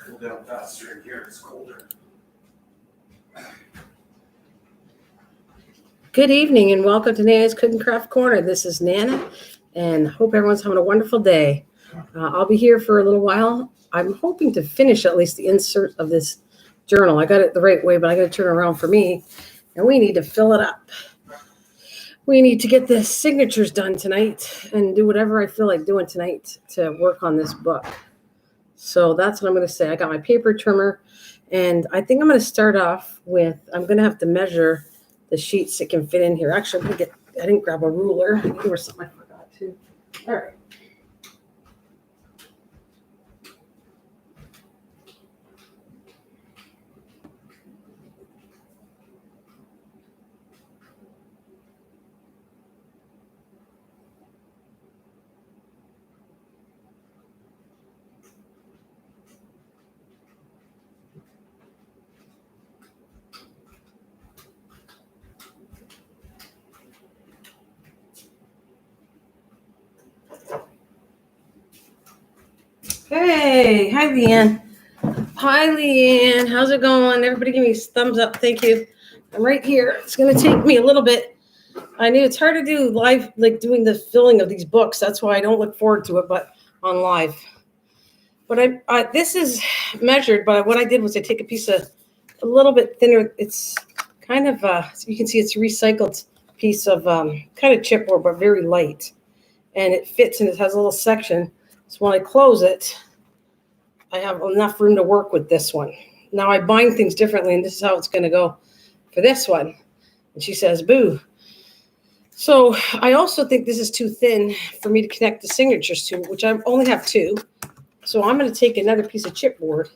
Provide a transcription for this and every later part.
cool down faster in here. It's colder. Good evening and welcome to Nana's Cook and Craft Corner. This is Nana and hope everyone's having a wonderful day. I'll be here for a little while. I'm hoping to finish at least the insert of this journal. I got it the right way, but I got to turn it around for me and we need to fill it up. We need to get the signatures done tonight and do whatever I feel like doing tonight to work on this book. So that's what I'm going to say. I got my paper trimmer and I think I'm going to start off with, I'm going to have to measure the sheets that can fit in here. Actually, I didn't grab a ruler. There was something I forgot too. All right. Hey, hi Leanne. Hi Leanne, how's it going? Everybody give me a thumbs up, thank you. I'm right here. It's gonna take me a little bit. I knew it's hard to do live, like doing the filling of these books. That's why I don't look forward to it, but on live. But this is measured, but what I did was I take a piece of a little bit thinner. It's kind of, you can see it's a recycled piece of kind of chipboard, but very light. And it fits and it has a little section. So when I close it, I have enough room to work with this one. Now I bind things differently, and this is how it's going to go for this one. And she says, boo. So I also think this is too thin for me to connect the signatures to, which I only have two. So I'm going to take another piece of chipboard,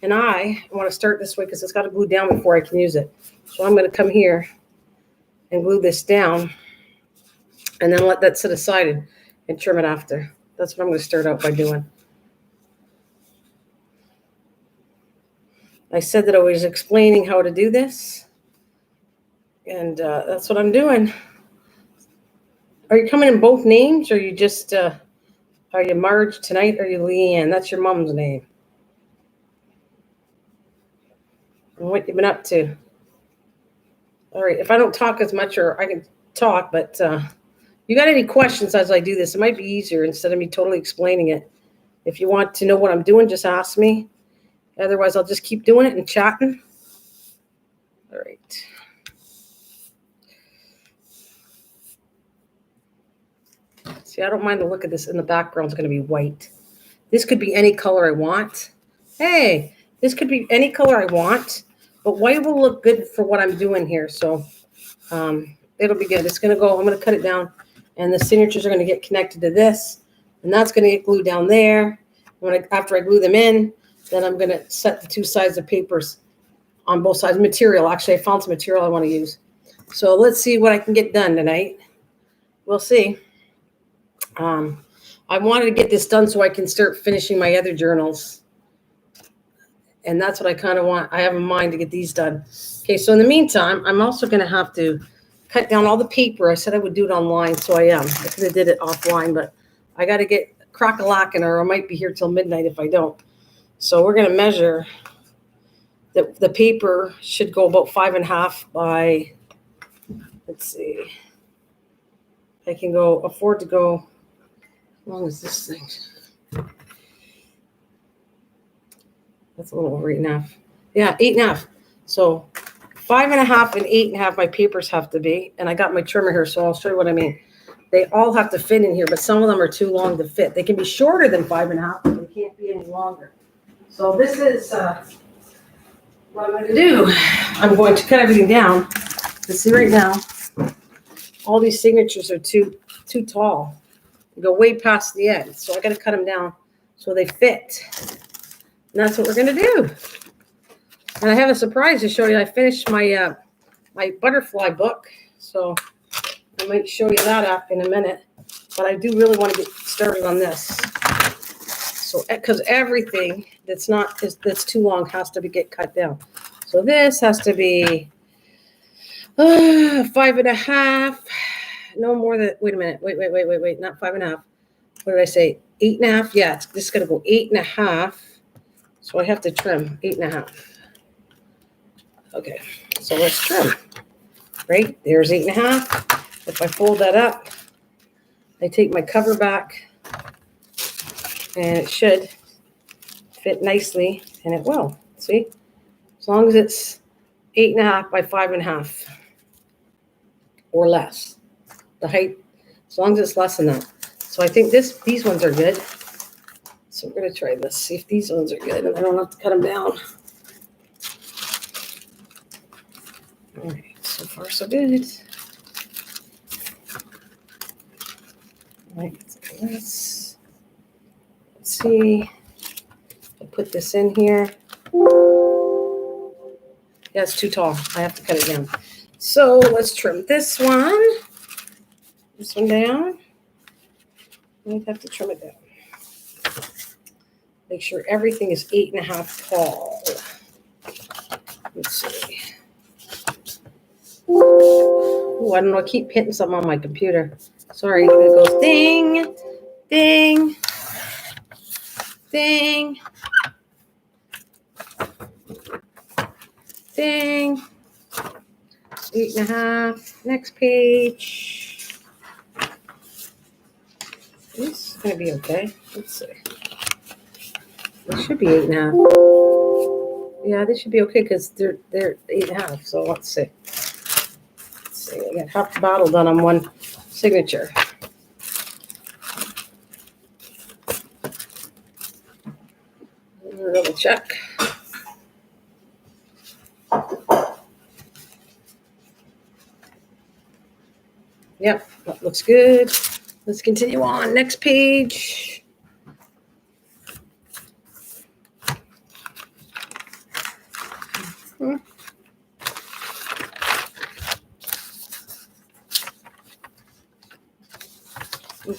and I want to start this way because it's got to glue down before I can use it. So I'm going to come here and glue this down, and then let that sit aside and trim it after. That's what I'm going to start out by doing. I said that I was explaining how to do this, and that's what I'm doing. Are you coming in both names, or are you just, are you Marge tonight, or are you Leanne? That's your mom's name. And what you been up to? All right, if I don't talk as much, or I can talk, but you got any questions as I do this? It might be easier instead of me totally explaining it. If you want to know what I'm doing, just ask me. Otherwise, I'll just keep doing it and chatting. All right. See, I don't mind the look of this. In the background is going to be white. This could be any color I want. Hey, this could be any color I want, but white will look good for what I'm doing here. So it'll be good. It's going to go, I'm going to cut it down, and the signatures are going to get connected to this, and that's going to get glued down there. After I glue them in, then I'm going to set the two sides of papers on both sides. Material, actually, I found some material I want to use. So let's see what I can get done tonight. We'll see. I wanted to get this done so I can start finishing my other journals. And that's what I kind of want. I have in mind to get these done. Okay, so in the meantime, I'm also going to have to cut down all the paper. I said I would do it online, so I am. I could have did it offline, but I got to get crack-a-lacking, or I might be here till midnight if I don't. So we're going to measure. The paper should go about 5.5 by, let's see. I can afford to go, how long is this thing? That's a little over 8.5. Yeah, 8.5. So 5.5 and 8.5 my papers have to be. And I got my trimmer here, so I'll show you what I mean. They all have to fit in here, but some of them are too long to fit. They can be shorter than 5.5, but they can't be any longer. So this is what I'm going to do. I'm going to cut everything down. You see right now, all these signatures are too tall. They go way past the end. So I got to cut them down so they fit. And that's what we're going to do. And I have a surprise to show you. I finished my my butterfly book. So I might show you that in a minute. But I do really want to get started on this. So, because everything that's too long has to get cut down. So this has to be 5.5. No more than, wait a minute. Wait. Not 5.5. What did I say? 8.5. Yeah, it's just going to go 8.5. So I have to trim 8.5. Okay, so let's trim. Right, there's 8.5. If I fold that up, I take my cover back, and it should fit nicely, and it will. See, as long as it's 8.5 by 5.5 or less, the height, as long as it's less than that. So I think these ones are good. So we're gonna try this, see if these ones are good, and I don't have to cut them down. All right, so far so good. All right, let's look at this. Let's see. I'll put this in here. Yeah, it's too tall. I have to cut it down. So let's trim this one. This one down. I have to trim it down. Make sure everything is 8.5 tall. Let's see. Oh, I don't know. I keep hitting something on my computer. Sorry. It goes ding, ding, ding, ding. 8.5. Next page. This is going to be okay. Let's see. It should be 8.5. Yeah, this should be okay because they're 8.5. So let's see. I got half the bottle done on one signature. Double check. Yep, that looks good. Let's continue on. Next page. You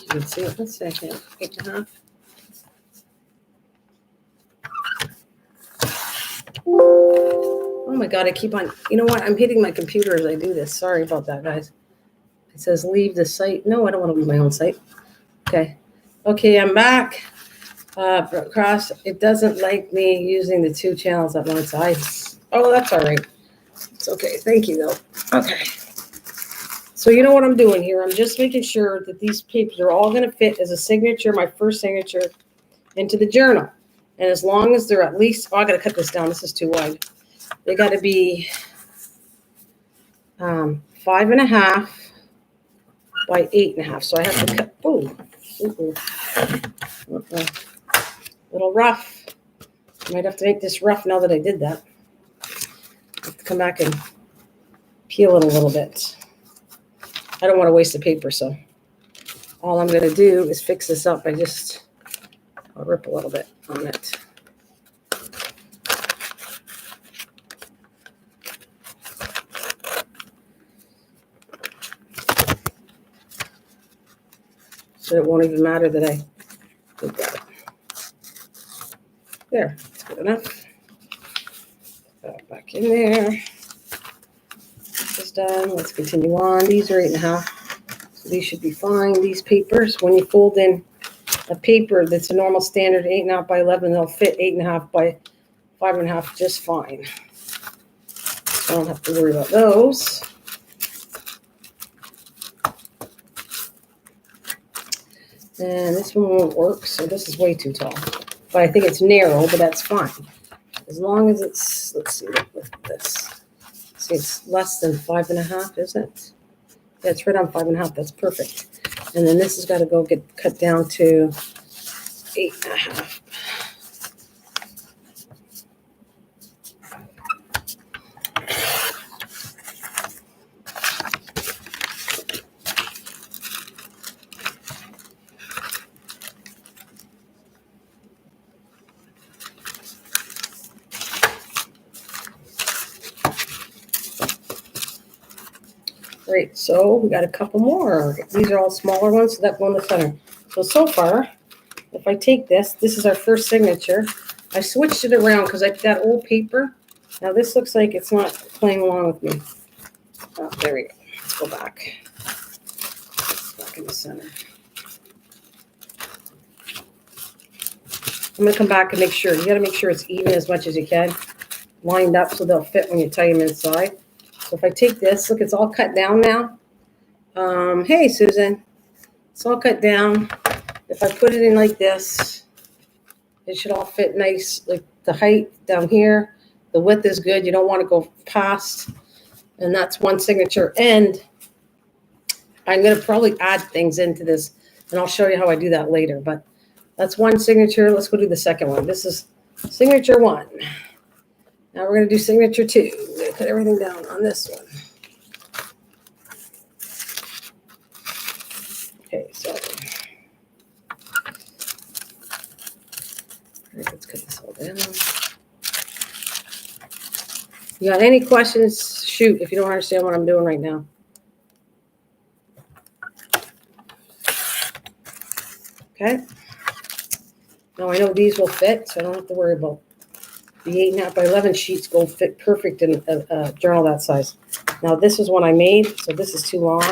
can see it. Let's see. 8.5. Oh my God, I keep on. You know what? I'm hitting my computer as I do this. Sorry about that, guys. It says leave the site. No, I don't want to leave my own site. Okay. Okay, I'm back. Across. It doesn't like me using the two channels at one side. Oh, that's all right. It's okay. Thank you, though. Okay. So you know what I'm doing here? I'm just making sure that these papers are all going to fit as a signature, my first signature, into the journal. And as long as they're at least, oh, I got to cut this down. This is too wide. They got to be 5.5 by 8.5. So I have to cut. Oh, a little rough. I might have to make this rough now that I did that. I have to come back and peel it a little bit. I don't want to waste the paper, so all I'm going to do is fix this up. I'll rip a little bit on it. So it won't even matter that I did that. There, that's good enough. Put that back in there. This is done. Let's continue on. These are 8.5. So these should be fine. These papers, when you fold in a paper that's a normal standard 8.5 by 11, they'll fit 8.5 by 5.5 just fine. So I don't have to worry about those. And this one won't work, so this is way too tall. But I think it's narrow, but that's fine. As long as it's, let's see, look at this. See, it's less than 5.5, isn't it? Yeah, it's right on 5.5. That's perfect. And then this has got to go get cut down to 8.5. Great, so we got a couple more. These are all smaller ones, so that one in the center. So far, if I take this is our first signature. I switched it around because I got old paper. Now this looks like it's not playing along with me. Oh, there we go. Let's go back. Back in the center. I'm going to come back and make sure. You got to make sure it's even as much as you can. Lined up so they'll fit when you tie them inside. So if I take this, look, it's all cut down now. Hey, Susan. It's all cut down. If I put it in like this, it should all fit nice. Like the height down here, the width is good. You don't want to go past. And that's one signature. And I'm going to probably add things into this, and I'll show you how I do that later. But that's one signature. Let's go do the second one. This is signature 1. Now we're going to do signature 2. I'm going to put everything down on this one. Okay, so let's cut this all down. You got any questions? Shoot, if you don't understand what I'm doing right now. Okay. Now I know these will fit, so I don't have to worry about the 8.5 by 11 sheets. Go fit perfect in a journal that size. Now this is one I made, so this is too long.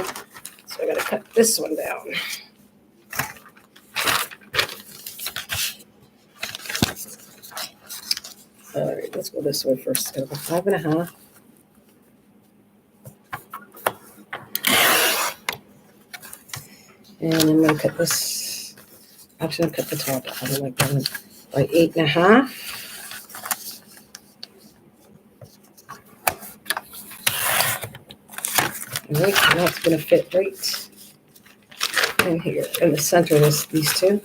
So I got to cut this one down. All right, let's go this way first. It's going to go 5.5. And I'm going to cut this. Actually, I'm going to cut the top off. I don't like that one. By 8.5. All right, now it's going to fit right in here, in the center of these two.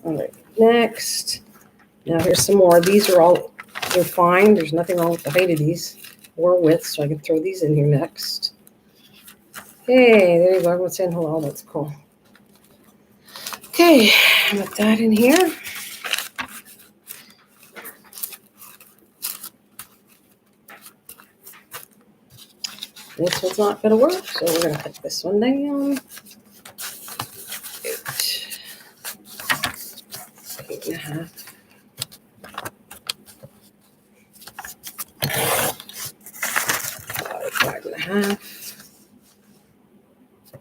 All right, next. Now here's some more. These are all, they're fine. There's nothing wrong with the height of these or width, so I can throw these in here next. Hey, there you go. Everyone's saying hello. That's cool. Okay, put that in here. This one's not going to work, so we're going to cut this one down. 8.5. 5.5.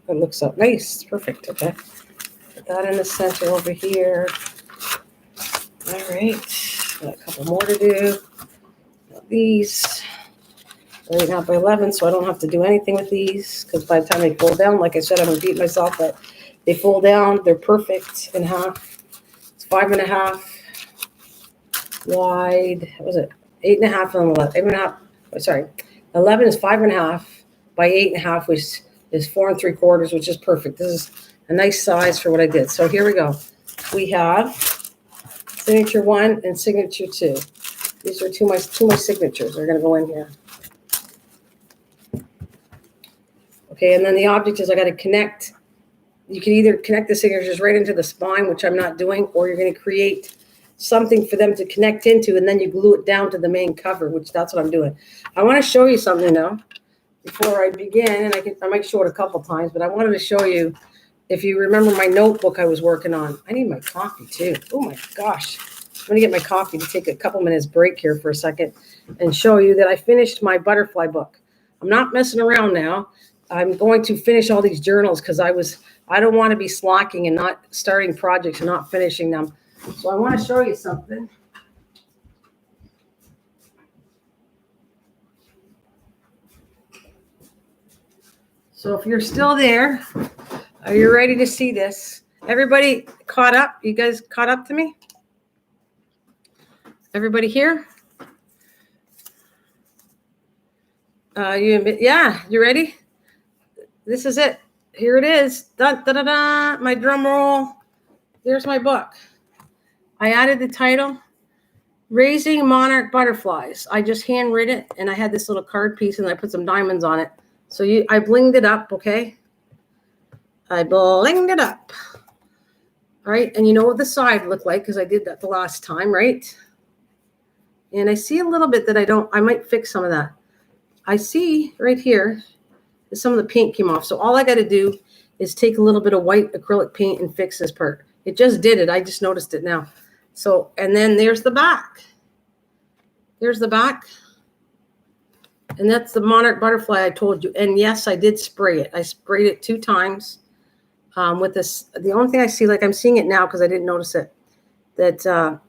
It looks up nice. Perfect. Okay. Put that in the center over here. All right. Got a couple more to do. Got these. 8.5 by 11, so I don't have to do anything with these, because by the time they fold down, like I said, I'm going to beat myself, but they fold down. They're perfect in half. It's 5.5 wide. What was it? 8.5 on 11. 8.5. Sorry. 11 is 5.5 by 8.5, which is 4 3/4, which is perfect. This is a nice size for what I did. So here we go. We have signature 1 and signature 2. These are two my signatures. They're going to go in here. Okay, and then the object is I got to connect. You can either connect the signatures right into the spine, which I'm not doing, or you're going to create something for them to connect into, and then you glue it down to the main cover, which that's what I'm doing. I want to show you something now before I begin, and I might show it a couple times, but I wanted to show you, if you remember my notebook I was working on. I need my coffee too. Oh my gosh. I'm going to get my coffee to take a couple minutes break here for a second and show you that I finished my butterfly book. I'm not messing around now. I'm going to finish all these journals because I don't want to be slacking and not starting projects and not finishing them. So I want to show you something. So if you're still there, are you ready to see this? Everybody caught up? You guys caught up to me? Everybody here? Yeah, you ready? This is it. Here it is. Da, da, da, da. My drum roll. There's my book. I added the title, Raising Monarch Butterflies. I just handwritten it, and I had this little card piece, and I put some diamonds on it. So I blinged it up, okay? I blinged it up. All right, and you know what the side looked like, because I did that the last time, right? And I see a little bit that I might fix some of that. I see right here that some of the paint came off. So all I got to do is take a little bit of white acrylic paint and fix this part. It just did it. I just noticed it now. So, and then there's the back. There's the back. And that's the monarch butterfly I told you. And yes, I did spray it. I sprayed it 2 times with this. The only thing I see, like I'm seeing it now because I didn't notice it, that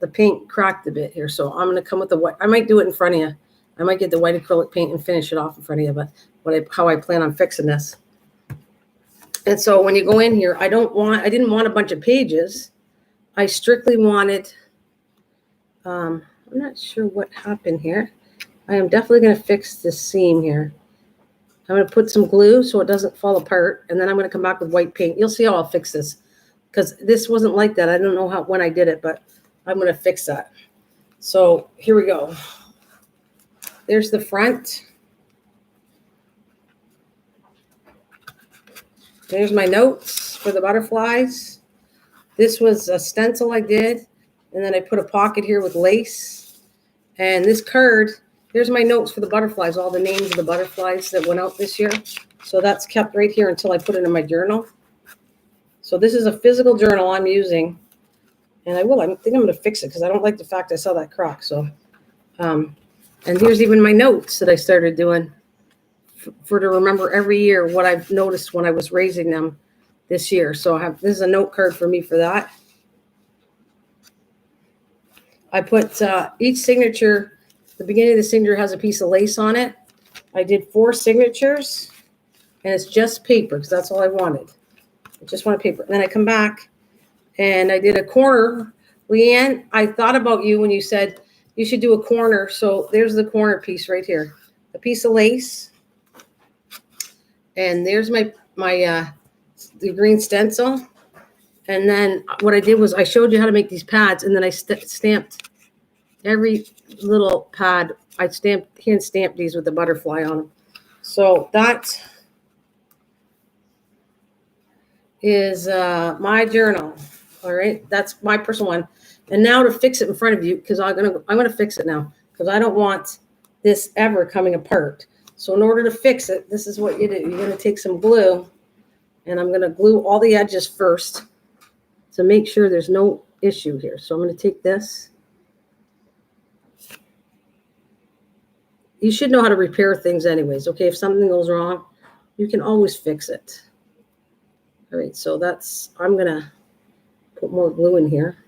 the paint cracked a bit here. So I'm going to come with the white. I might do it in front of you. I might get the white acrylic paint and finish it off in front of you. But how I plan on fixing this. And so when you go in here, I didn't want a bunch of pages. I strictly wanted, I'm not sure what happened here. I am definitely going to fix this seam here. I'm going to put some glue so it doesn't fall apart. And then I'm going to come back with white paint. You'll see how I'll fix this. Because this wasn't like that. I don't know when I did it, but I'm going to fix that. So here we go. There's the front. There's my notes for the butterflies. This was a stencil I did. And then I put a pocket here with lace. And this card, there's my notes for the butterflies, all the names of the butterflies that went out this year. So that's kept right here until I put it in my journal. So this is a physical journal I'm using. And I think I'm going to fix it because I don't like the fact I saw that crack. So, and here's even my notes that I started doing for to remember every year what I've noticed when I was raising them this year. So this is a note card for me for that. I put each signature, the beginning of the signature has a piece of lace on it. I did 4 signatures and it's just paper because that's all I wanted. I just wanted paper. And then I come back and I did a corner. Leanne, I thought about you when you said you should do a corner. So there's the corner piece right here. A piece of lace. And there's the green stencil. And then what I did was I showed you how to make these pads. And then I stamped every little pad. I hand stamped these with the butterfly on them. So that is my journal. All right, that's my personal one. And now to fix it in front of you, because I'm gonna fix it now because I don't want this ever coming apart. So in order to fix it, this is what you do. You're gonna take some glue, and I'm gonna glue all the edges first to make sure there's no issue here. So I'm gonna take this. You should know how to repair things anyways. Okay, if something goes wrong, you can always fix it. All right, so I'm gonna put more glue in here.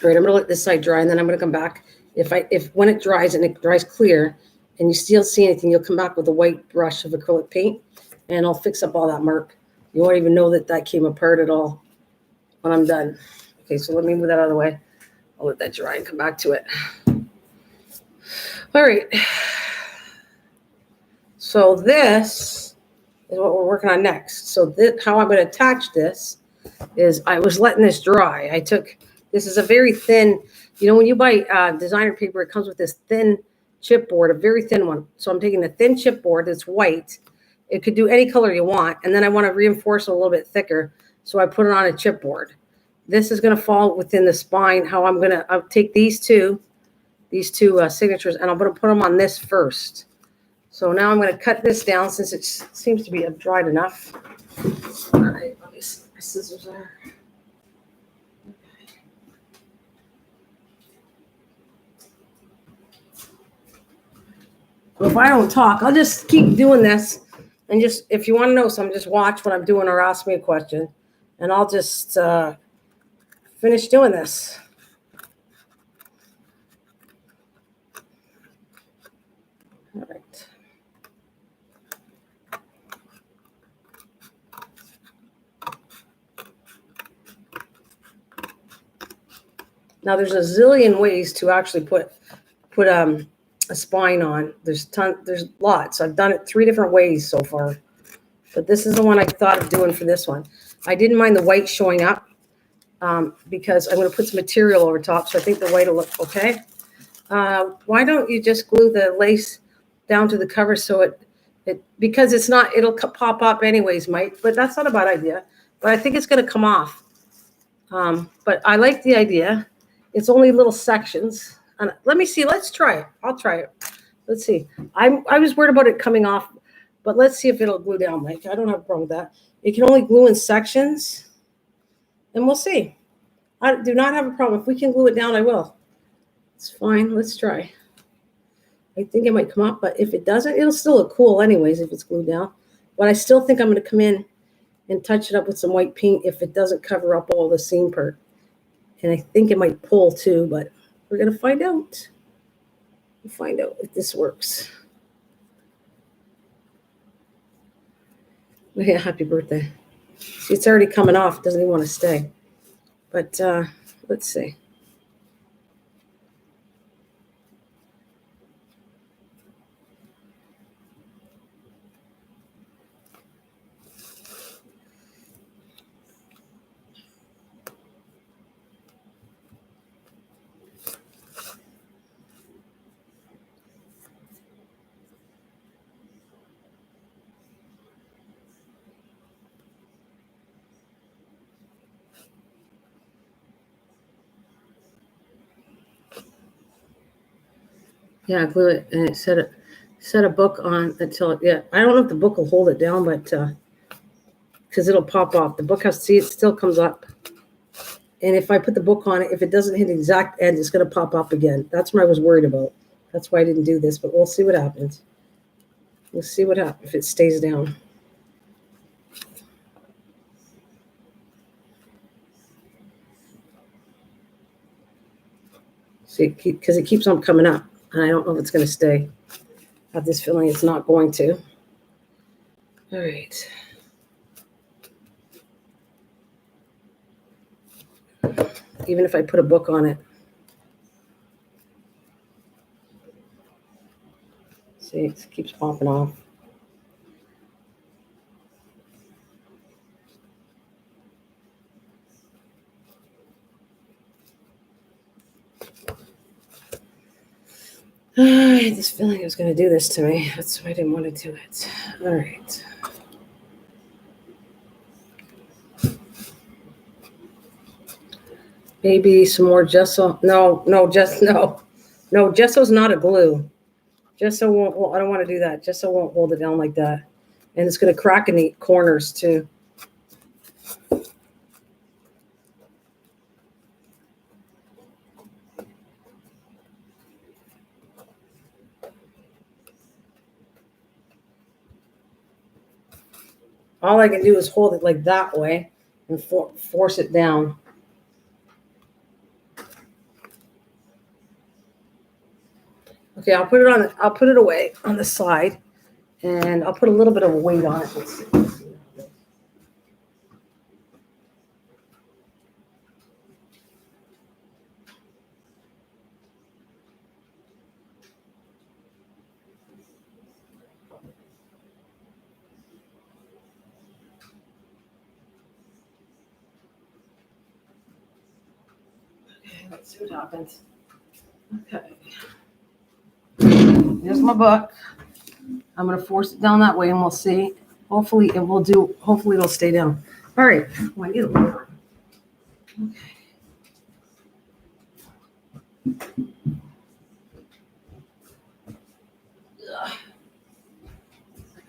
All right, I'm gonna let this side dry, and then I'm gonna come back. If when it dries and it dries clear, and you still see anything, you'll come back with a white brush of acrylic paint, and I'll fix up all that mark. You won't even know that came apart at all when I'm done. Okay, so let me move that out of the way. I'll let that dry and come back to it. All right. So this is what we're working on next. So how I'm going to attach this is I was letting this dry. This is a very thin, when you buy designer paper, it comes with this thin chipboard, a very thin one. So I'm taking the thin chipboard that's white. It could do any color you want. And then I want to reinforce it a little bit thicker. So I put it on a chipboard. This is going to fall within the spine. I'll take these two signatures, and I'm going to put them on this first. So now I'm going to cut this down since it seems to be dried enough. All right, let me see my scissors there. Well, if I don't talk, I'll just keep doing this. And just, if you want to know something, just watch what I'm doing or ask me a question. And I'll just finish doing this. All right. Now there's a zillion ways to actually put a spine on. There's lots. I've done it 3 different ways so far. But this is the one I thought of doing for this one. I didn't mind the white showing up because I'm going to put some material over top, so I think the white will look okay. Why don't you just glue the lace down to the cover so it because it's not, it'll pop up anyways, Mike, but that's not a bad idea. But I think it's going to come off. But I like the idea. It's only little sections. And let me see. Let's try it. I'll try it. Let's see. I was worried about it coming off, but let's see if it'll glue down, Mike. I don't have a problem with that. It can only glue in sections, and we'll see. I do not have a problem. If we can glue it down, I will. It's fine. Let's try. I think it might come up, but if it doesn't, it'll still look cool anyways if it's glued down. But I still think I'm going to come in and touch it up with some white paint if it doesn't cover up all the seam part. And I think it might pull too, but we're going to find out. We'll find out if this works. Yeah, happy birthday. See, it's already coming off. It doesn't even want to stay. But let's see. Yeah, glue it and it set a book on until I don't know if the book will hold it down, but because it'll pop off. The book has to see it still comes up. And if I put the book on it, if it doesn't hit the exact end, it's going to pop up again. That's what I was worried about. That's why I didn't do this, but we'll see what happens. We'll see what happens if it stays down. See, because it keeps on coming up, and I don't know if it's going to stay. I have this feeling it's not going to. All right. Even if I put a book on it. See, it keeps popping off. I had this feeling it was going to do this to me. That's why I didn't want to do it. All right. Maybe some more gesso. No, gesso's not a glue. Gesso won't, well, I don't want to do that. Gesso won't hold it down like that. And it's going to crack in the corners too. All I can do is hold it like that way and force it down. Okay, I'll put it away on the side, and I'll put a little bit of a weight on it. Let's see. Okay, let's see what happens. Okay. Here's my book. I'm going to force it down that way, and we'll see. Hopefully it'll stay down. All right. Oh, I need a little. Okay.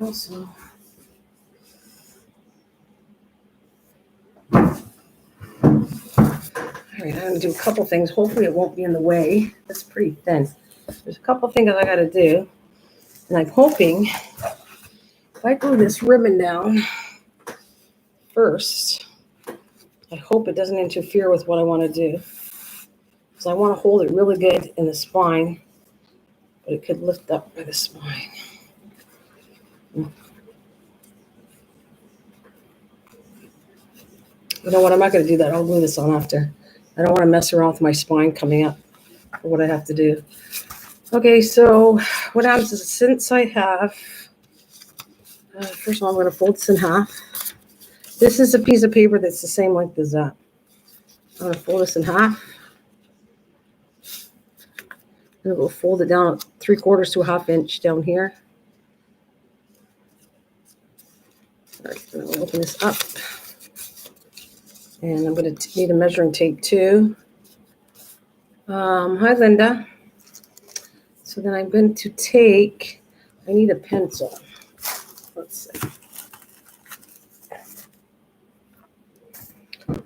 Also. All right, I'm going to do a couple things. Hopefully it won't be in the way. It's pretty thin. There's a couple things I got to do. And I'm hoping if I glue this ribbon down first, I hope it doesn't interfere with what I want to do. Because I want to hold it really good in the spine, but it could lift up by the spine. You know what? I'm not going to do that. I'll glue this on after. I don't want to mess around with my spine coming up for what I have to do. Okay, so what happens is since I have First of all, I'm going to fold this in half. This is a piece of paper that's the same length as that. I'm going to fold this in half. And we'll fold it down 3/4 to a 1/2 inch down here. All right, I'm going to open this up. And I'm going to need a measuring tape too. Hi, Linda. So then I'm going to take, I need a pencil. Let's see.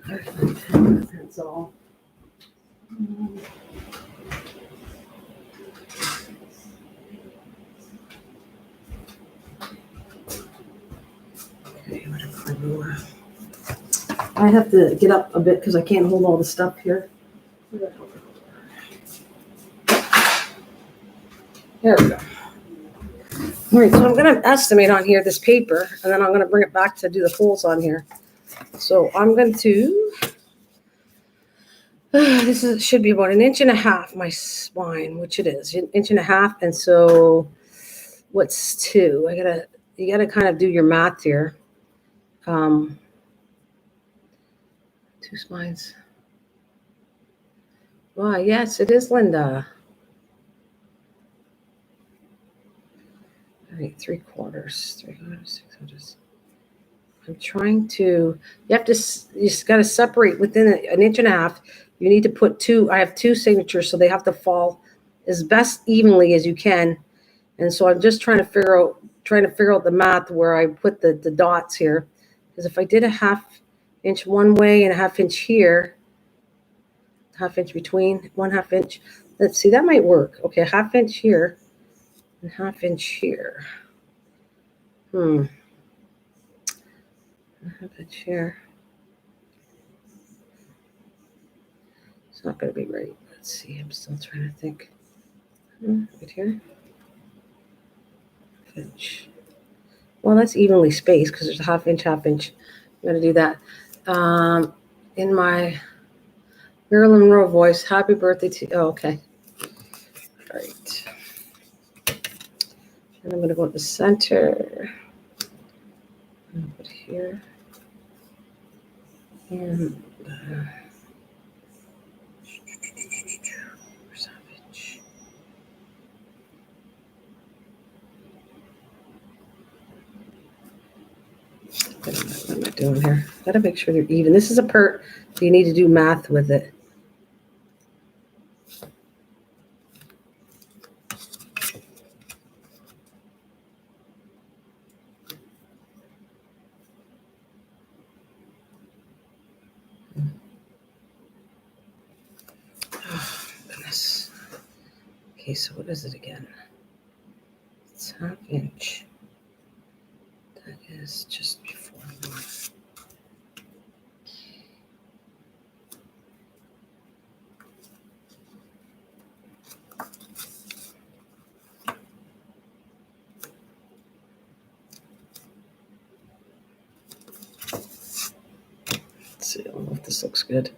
There's my pencil. Okay, whatever my ruler. I have to get up a bit because I can't hold all the stuff here. There we go. All right, so I'm going to estimate on here this paper, and then I'm going to bring it back to do the folds on here. So I'm going to, should be about 1.5 inches, my spine, which it is, 1.5 inches. And so what's 2? You gotta kind of do your math here. 2 spines. Why, yes, it is, Linda. All right, 3/4, 600. I'm trying to, you just got to separate within 1.5 inches. You need to put 2, I have 2 signatures, so they have to fall as best evenly as you can. And so I'm just trying to figure out the math where I put the dots here. Because if I did a 1/2 inch one way and a 1/2 inch here, 1/2 inch between, 1/2 inch, let's see, that might work. Okay, 1/2 inch here and 1/2 inch here. 1/2 inch here. It's not going to be right. Let's see, I'm still trying to think. Right here. 1/2 inch. Well, that's evenly spaced because there's a 1/2 inch, 1/2 inch. I'm going to do that. In my Marilyn Monroe voice, happy birthday to you. Oh, okay. All right. And I'm going to go to the center. I'm going to put here. And savage. What am I doing here? Gotta make sure they're even. This is a pert, so you need to do math with it. Oh, goodness. Okay, so what is it again? It's 1/2 inch. That is just before 1. Let's see, I don't know if this looks good.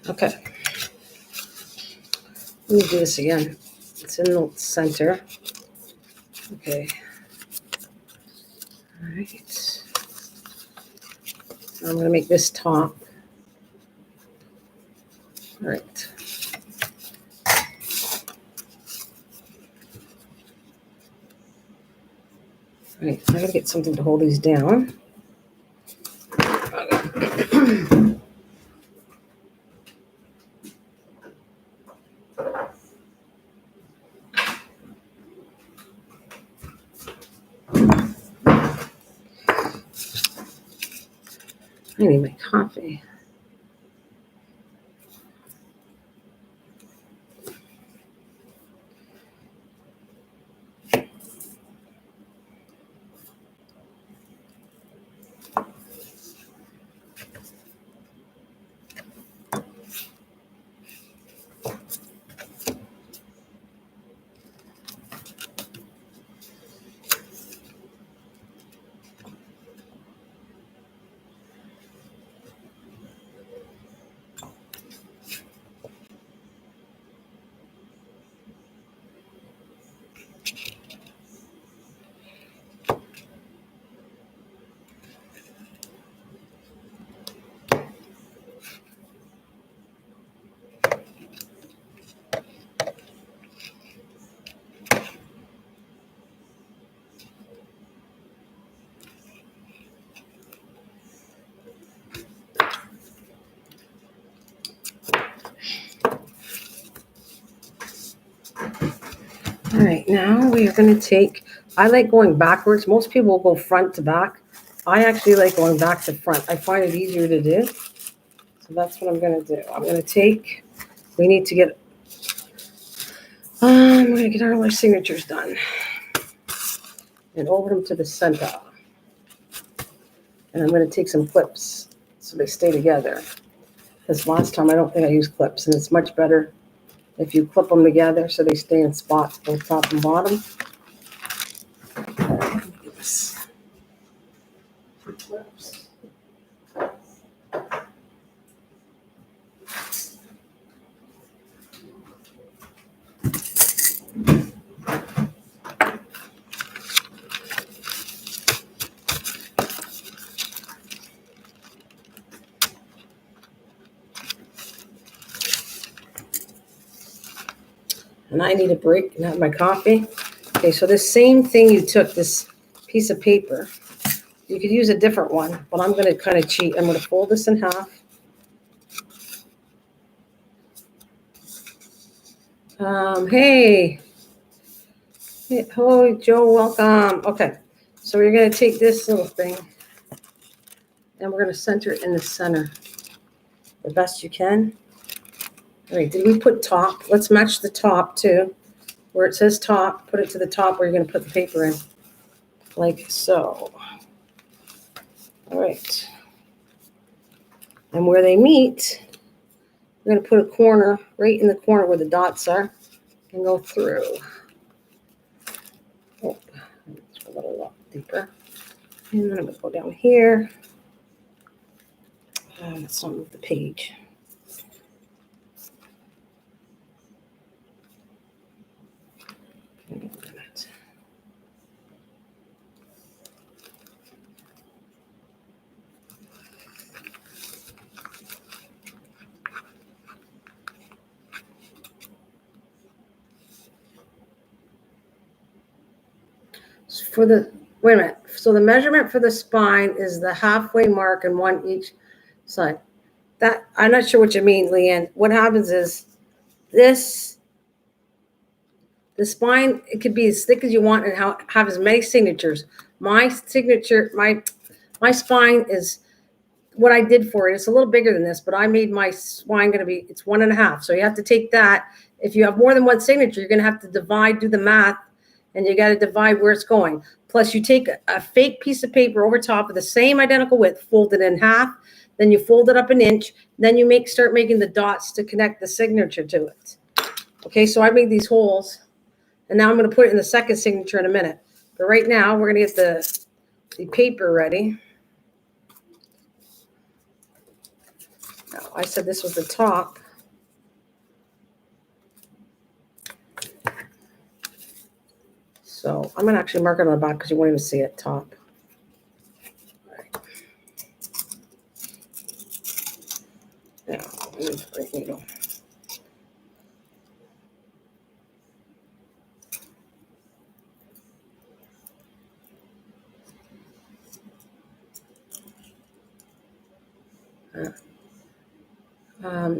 Okay. Let me do this again. It's in the center. Okay. All right. I'm going to make this top. All right. All right. I got to get something to hold these down. I need my coffee. All right, now we are going to take, I like going backwards. Most people will go front to back. I actually like going back to front. I find it easier to do. So that's what I'm going to do. I'm going to take, we need to get, I'm going to get all our signatures done and over them to the center. And I'm going to take some clips so they stay together. Because last time I don't think I used clips, and it's much better if you clip them together so they stay in spots both top and bottom. Clips. And I need a break and have my coffee. Okay, so this same thing you took, this piece of paper, you could use a different one, but I'm going to kind of cheat. I'm going to fold this in half. Hey, oh, Joe, welcome. Okay, so we're going to take this little thing and we're going to center it in the center the best you can. All right, did we put top? Let's match the top too. Where it says top, put it to the top where you're going to put the paper in, like so. All right. And where they meet, we're going to put a corner right in the corner where the dots are and go through. Oh, a little deeper. And then I'm going to go down here. Let's not move the page. For the, wait a minute. So the measurement for the spine is the halfway mark and one each side. That, I'm not sure what you mean, Leanne. What happens is this, the spine, it could be as thick as you want and have as many signatures. My signature, my spine is what I did for it. It's a little bigger than this, but I made my spine going to be, it's 1.5. So you have to take that. If you have more than one signature, you're going to have to divide, do the math, and you got to divide where it's going. Plus you take a fake piece of paper over top of the same identical width, fold it in half, then you fold it up an inch, then you start making the dots to connect the signature to it. Okay, so I made these holes, and now I'm going to put it in the second signature in a minute. But right now, we're going to get the paper ready. Now, I said this was the top. So I'm going to actually mark it on the back because you won't even see it, top. All right. Now, right needle.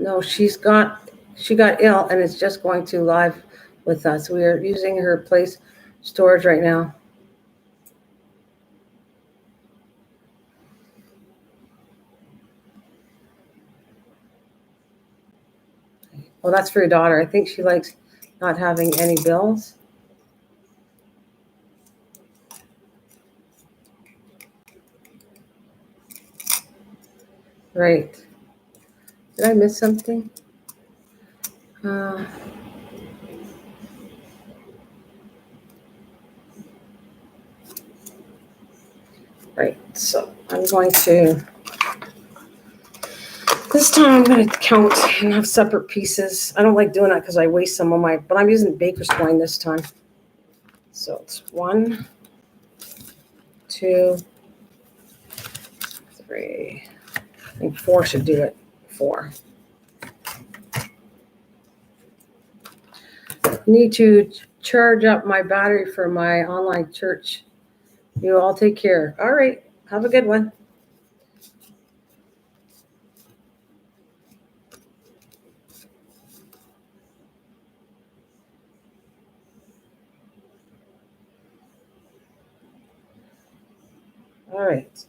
No, she got ill and is just going to live with us. We are using her place storage right now. Well, that's for your daughter. I think she likes not having any bills. Right. Did I miss something? Right. So I'm going to, this time I'm going to count and have separate pieces. I don't like doing that because I waste some of my, but I'm using baker's twine this time. So it's 1, 2, 3. I think 4 should do it. 4. Need to charge up my battery for my online church. You all take care. All right. Have a good one. All right.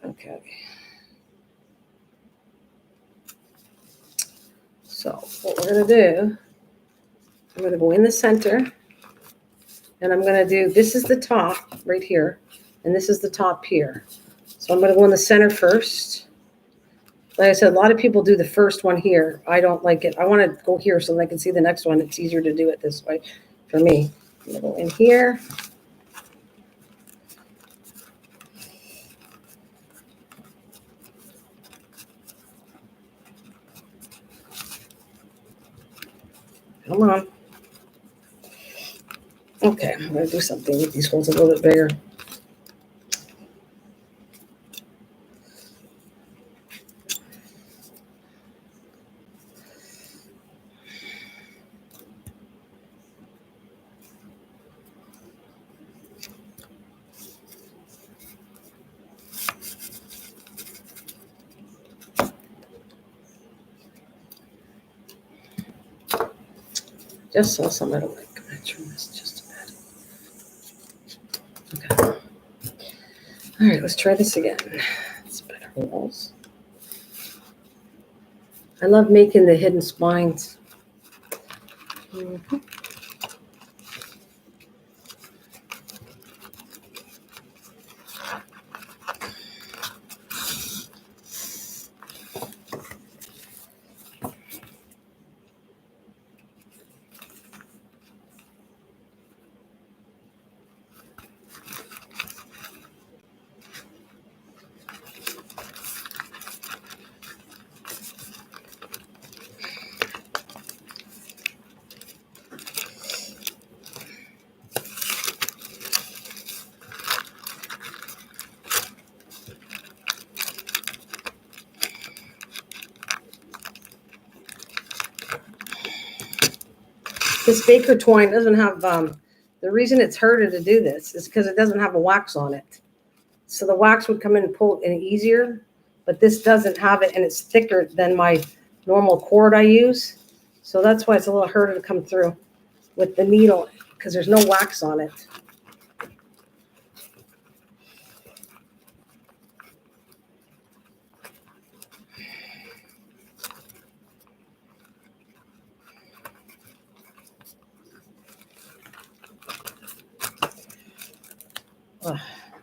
Okay. So what we're going to do, I'm going to go in the center. And I'm going to do, this is the top right here. And this is the top here. So I'm going to go in the center first. Like I said, a lot of people do the first one here. I don't like it. I want to go here so that I can see the next one. It's easier to do it this way for me. I'm going to go in here. Come on. Okay, I'm going to do something with these holes a little bit bigger. Just saw some I don't like. I'm going to trim this just a bit. Okay. All right, let's try this again. It's better holes. I love making the hidden spines. Mm-hmm. This baker twine doesn't have, the reason it's harder to do this is because it doesn't have a wax on it. So the wax would come in and pull in easier, but this doesn't have it and it's thicker than my normal cord I use. So that's why it's a little harder to come through with the needle because there's no wax on it.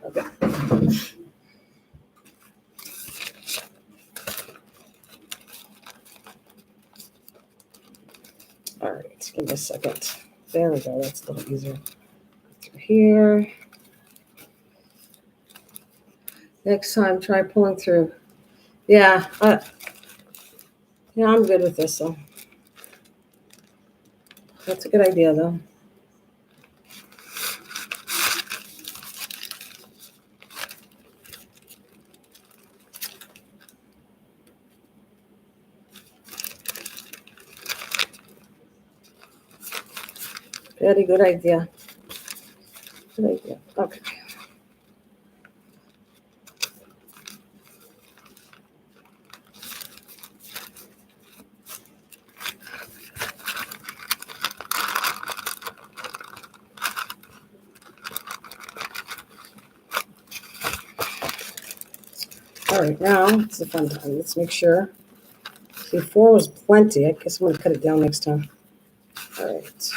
Okay. All right, give me a second. There we go. That's a little easier. Through here. Next time, try pulling through. Yeah, yeah, I'm good with this though. That's a good idea though. Very good idea. Good idea. Okay. All right, now it's the fun time. Let's make sure See, 4 was plenty. I guess I'm going to cut it down next time. All right.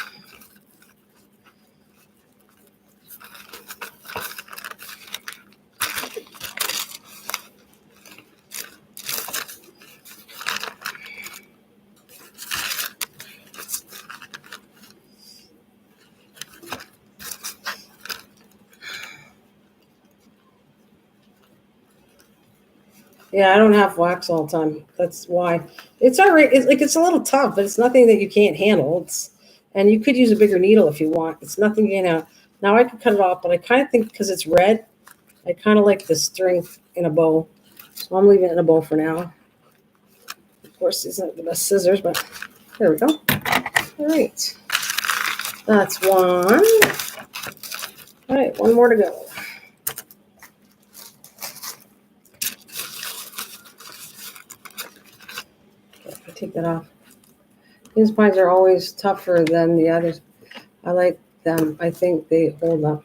Yeah, I don't have wax all the time. That's why. It's all right. It's a little tough, but it's nothing that you can't handle. And you could use a bigger needle if you want. It's nothing, Now I could cut it off, but I kind of think because it's red, I kind of like the string in a bow. So I'm leaving it in a bow for now. Of course, these aren't the best scissors, but there we go. All right. That's one. All right, one more to go. Okay, take that off. These pines are always tougher than the others. I like them. I think they hold up.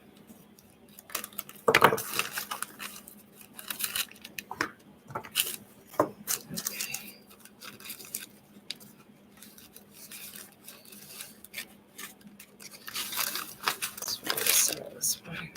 This one.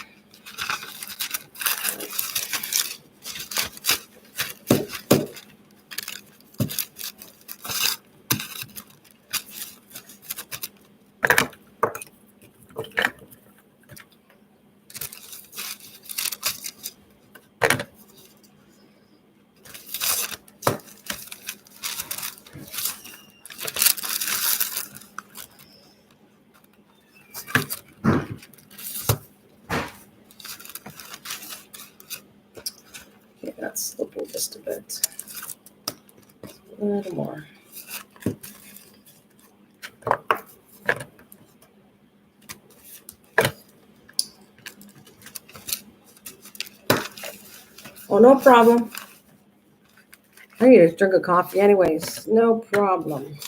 Yeah, that's slipping just a bit. A little more. Oh, no problem. I need a drink of coffee anyways. No problem.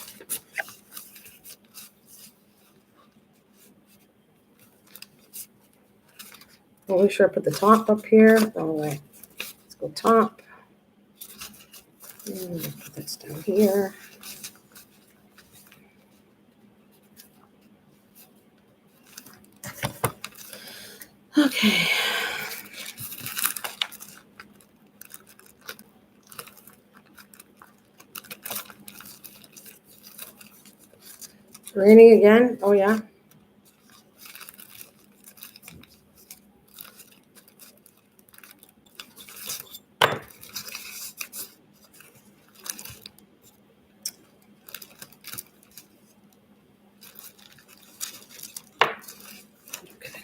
Well, we sure put the top up here. All right. Let's go top. Put this down here. Okay. Raining again? Oh, yeah. Okay.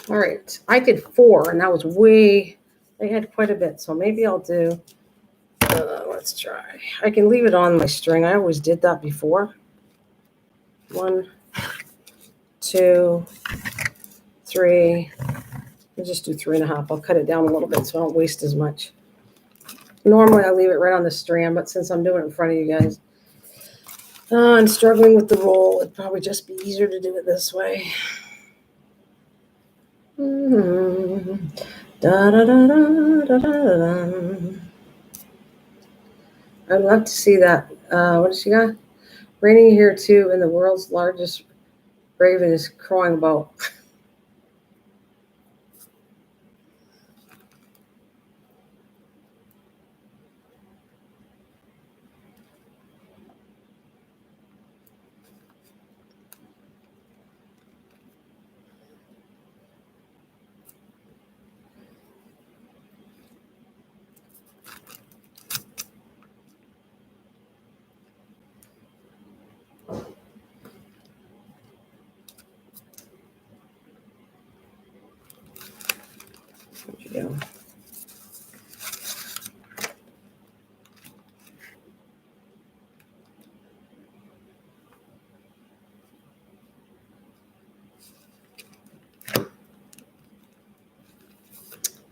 All right. I did 4, and that was I had quite a bit. So maybe I'll do, let's try. I can leave it on my string. I always did that before. 1, 2, 3. I'll just do 3.5. I'll cut it down a little bit so I don't waste as much. Normally I leave it right on the strand, but since I'm doing it in front of you guys, and struggling with the roll, it'd probably just be easier to do it this way. Da, da, da, da, da, da. I'd love to see that. What does she got? Raining here too, and the world's largest raven is crowing about.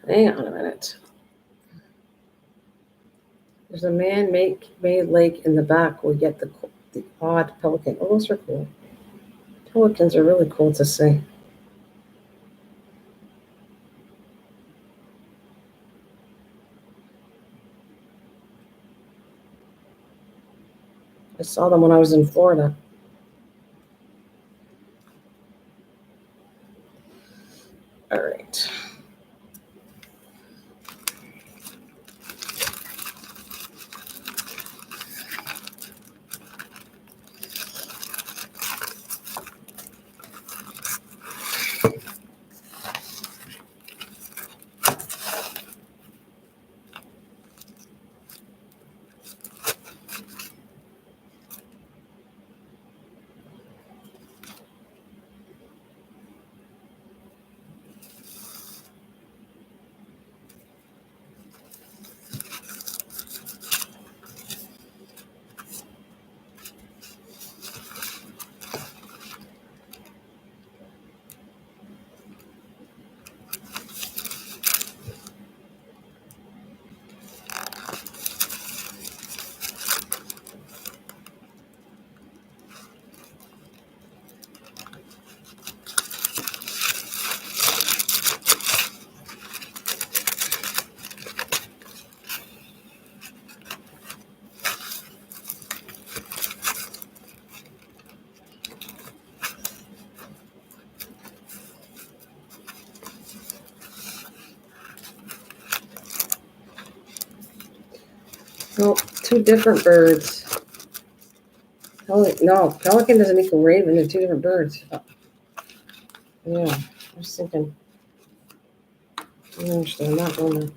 Hang on a minute. There's a man-made lake in the back. We get the odd pelican. Oh, those are cool. Pelicans are really cool to see. I saw them when I was in Florida. All right. Oh, two different birds. No, pelican doesn't equal raven. They're two different birds. Yeah, I was thinking. I don't understand that one.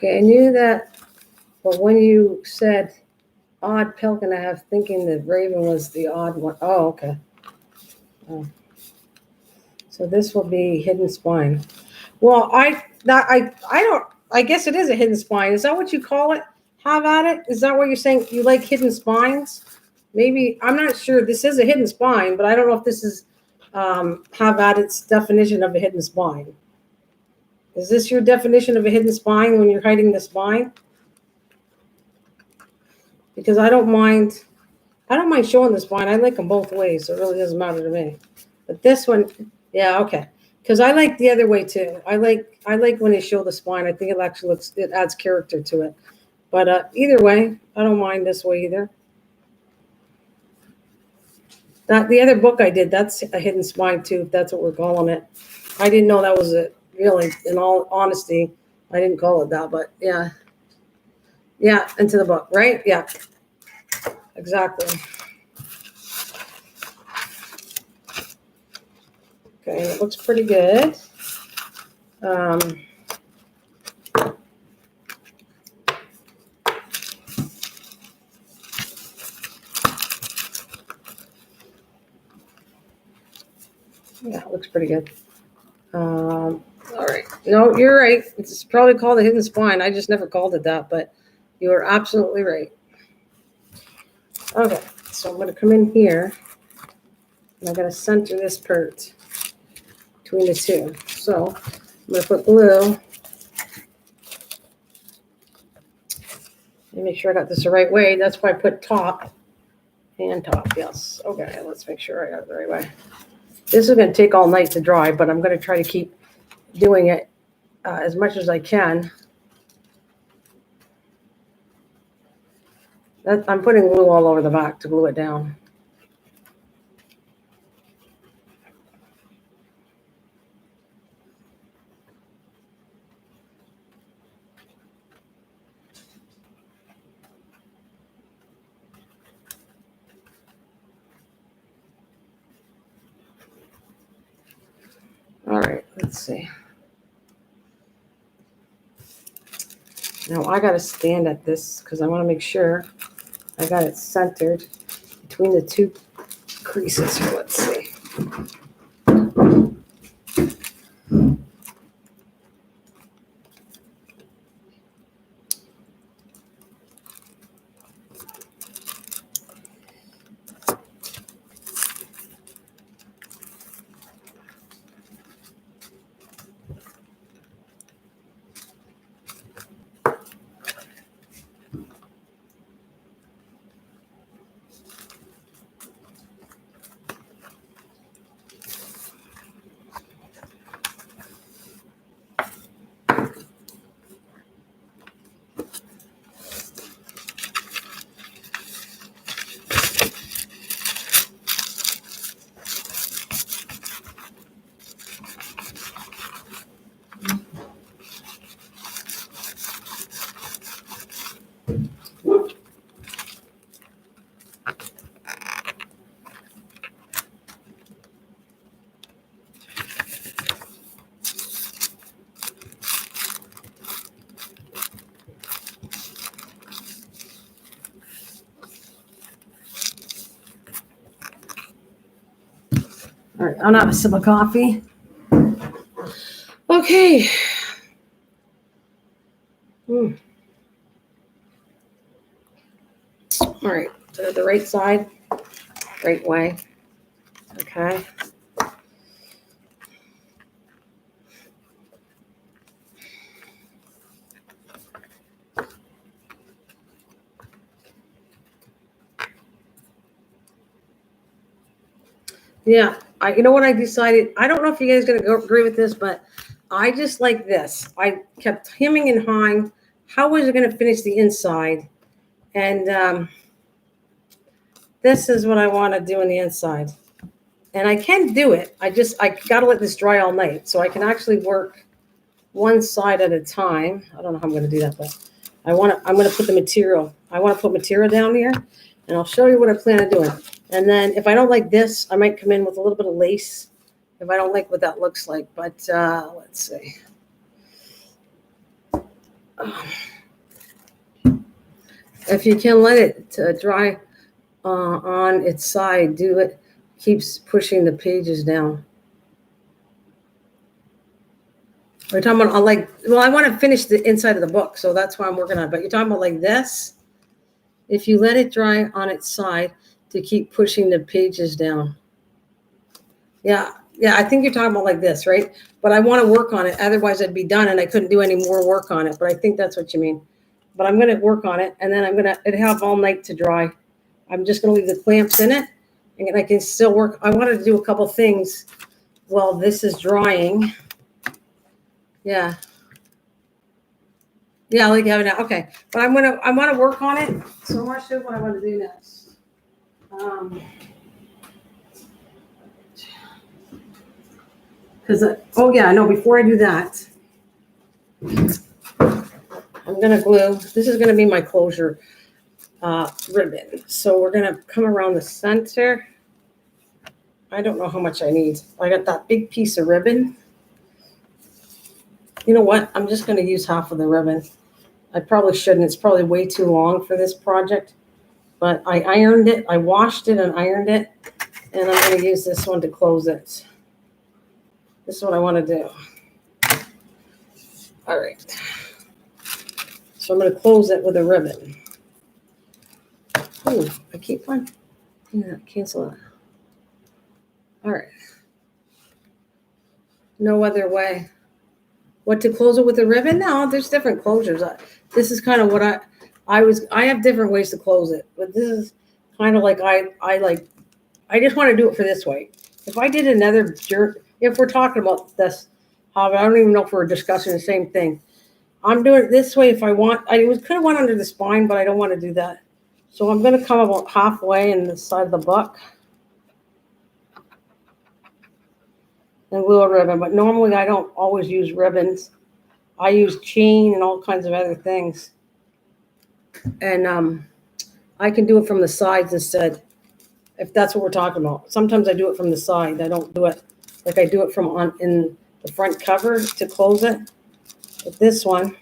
Okay, I knew that, but when you said odd pelican, I have thinking that raven was the odd one. Oh, okay. Oh. So this will be hidden spine. Well, I don't. I guess it is a hidden spine. Is that what you call it? Have at it. Is that what you're saying? You like hidden spines? Maybe I'm not sure. This is a hidden spine, but I don't know if this is have at its definition of a hidden spine. Is this your definition of a hidden spine when you're hiding the spine? Because I don't mind showing the spine. I like them both ways, so it really doesn't matter to me. But this one, yeah, okay. Because I like the other way too. I like when they show the spine. I think it adds character to it. But either way, I don't mind this way either. That the other book I did, that's a hidden spine too, if that's what we're calling it. I didn't know that was it. Really, in all honesty, I didn't call it that, but yeah. Yeah, into the book, right? Yeah, exactly. Okay, it looks pretty good. Yeah, it looks pretty good. All right. No, you're right. It's probably called a hidden spine. I just never called it that, but you are absolutely right. Okay, so I'm going to come in here, and I'm going to center this part between the two. So I'm going to put glue. Let me make sure I got this the right way. That's why I put top and top. Yes. Okay, let's make sure I got it the right way. This is going to take all night to dry, but I'm going to try to keep doing it as much as I can. I'm putting glue all over the back to glue it down. see. Now I got to stand at this because I want to make sure I got it centered between the two creases here. Let's see. All right, I'll have a sip of coffee. Okay. All right, so the right side, right way. Okay. Yeah, you know what I decided? I don't know if you guys are gonna agree with this, but I just like this. I kept hemming and hawing. How was I gonna finish the inside? And this is what I want to do on the inside. And I can do it. I gotta let this dry all night, so I can actually work one side at a time. I don't know how I'm gonna do that, but I'm gonna put the material. I want to put material down here, and I'll show you what I plan on doing. And then if I don't like this, I might come in with a little bit of lace if I don't like what that looks like. But let's see. If you can let it dry on its side, do it. Keeps pushing the pages down. We're talking about I want to finish the inside of the book, so that's why I'm working on it. But you're talking about like this. If you let it dry on its side to keep pushing the pages down. Yeah, I think you're talking about like this, right? But I want to work on it. Otherwise, I'd be done and I couldn't do any more work on it. But I think that's what you mean. But I'm going to work on it, and then it have all night to dry. I'm just going to leave the clamps in it, and I can still work. I wanted to do a couple things while this is drying. Yeah. Yeah, I like having that. Okay, but I want to work on it. So I'm not sure what I want to do next. Because before I do that, I'm gonna glue. This is gonna be my closure ribbon. So we're gonna come around the center. I don't know how much I need. I got that big piece of ribbon. You know what? I'm just gonna use half of the ribbon. I probably shouldn't. It's probably way too long for this project. But I ironed it. I washed it and ironed it. And I'm going to use this one to close it. This is what I want to do. All right. So I'm going to close it with a ribbon. Ooh, I keep on. Yeah, cancel it. All right. No other way. What, to close it with a ribbon? No, there's different closures. This is kind of what I have different ways to close it, but this is kind of like I just want to do it for this way. If I did another if we're talking about this, I don't even know if we're discussing the same thing. I'm doing it this way if I want. Could have went under the spine, but I don't want to do that. So I'm going to come about halfway in the side of the book and glue a ribbon. But normally I don't always use ribbons. I use chain and all kinds of other things. And I can do it from the sides instead, if that's what we're talking about. Sometimes I do it from the side. I don't do it like I do it from the front cover to close it. With this one,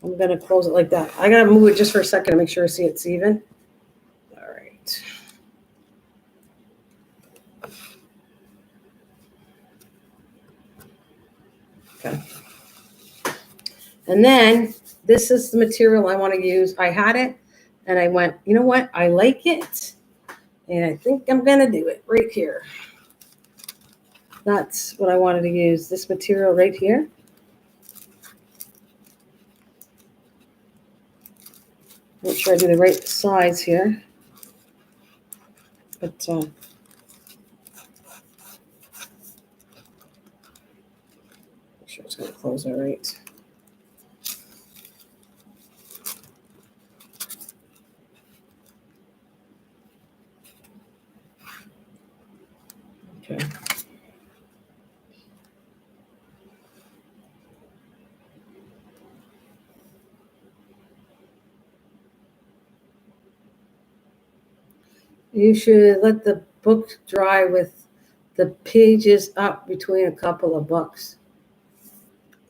I'm gonna close it like that. I gotta move it just for a second to make sure I see it's even. All right. Okay. And then this is the material I want to use. I had it and I went, you know what? I like it. And I think I'm going to do it right here. That's what I wanted to use. This material right here. Make sure I do the right size here. But make sure it's going to close all right. Okay. You should let the book dry with the pages up between a couple of books.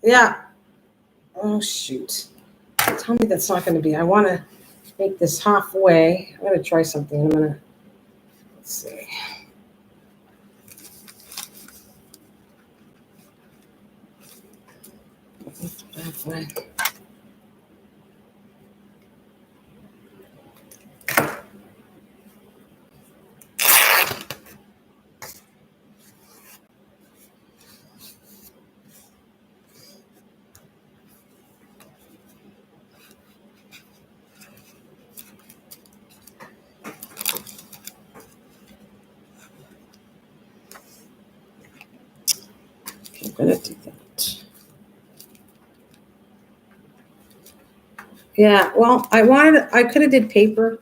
Yeah. Oh, shoot. Tell me that's not going to be. I want to make this halfway. I'm going to try something in a minute. Let's see. Halfway. I'm going to do that. Yeah, well, I could have did paper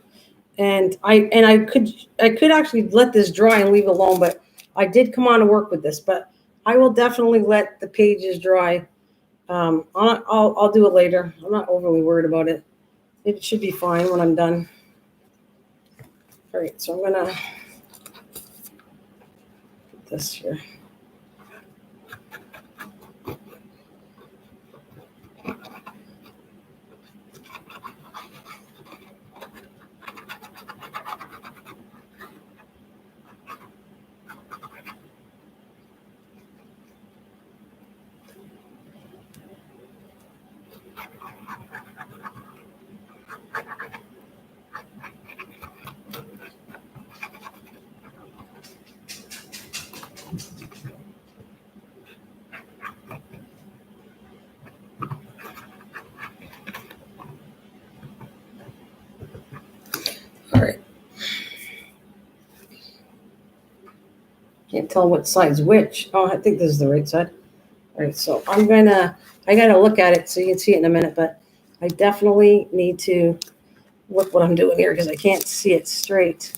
and I could actually let this dry and leave it alone, but I did come on to work with this, but I will definitely let the pages dry. I'll do it later. I'm not overly worried about it. It should be fine when I'm done. All right, so I'm gonna put this here. All right. Can't tell what side's which. Oh, I think this is the right side. All right, so I gotta look at it so you can see it in a minute, but I definitely need to look what I'm doing here because I can't see it straight.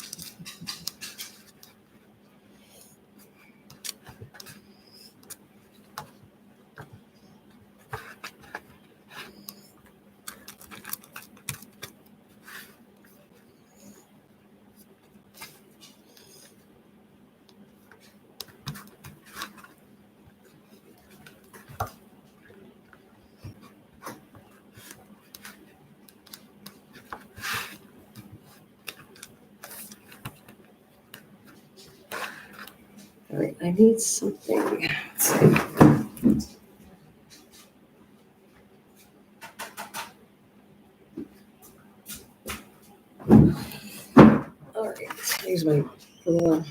All right, I need something. Let's see. All right, use my little.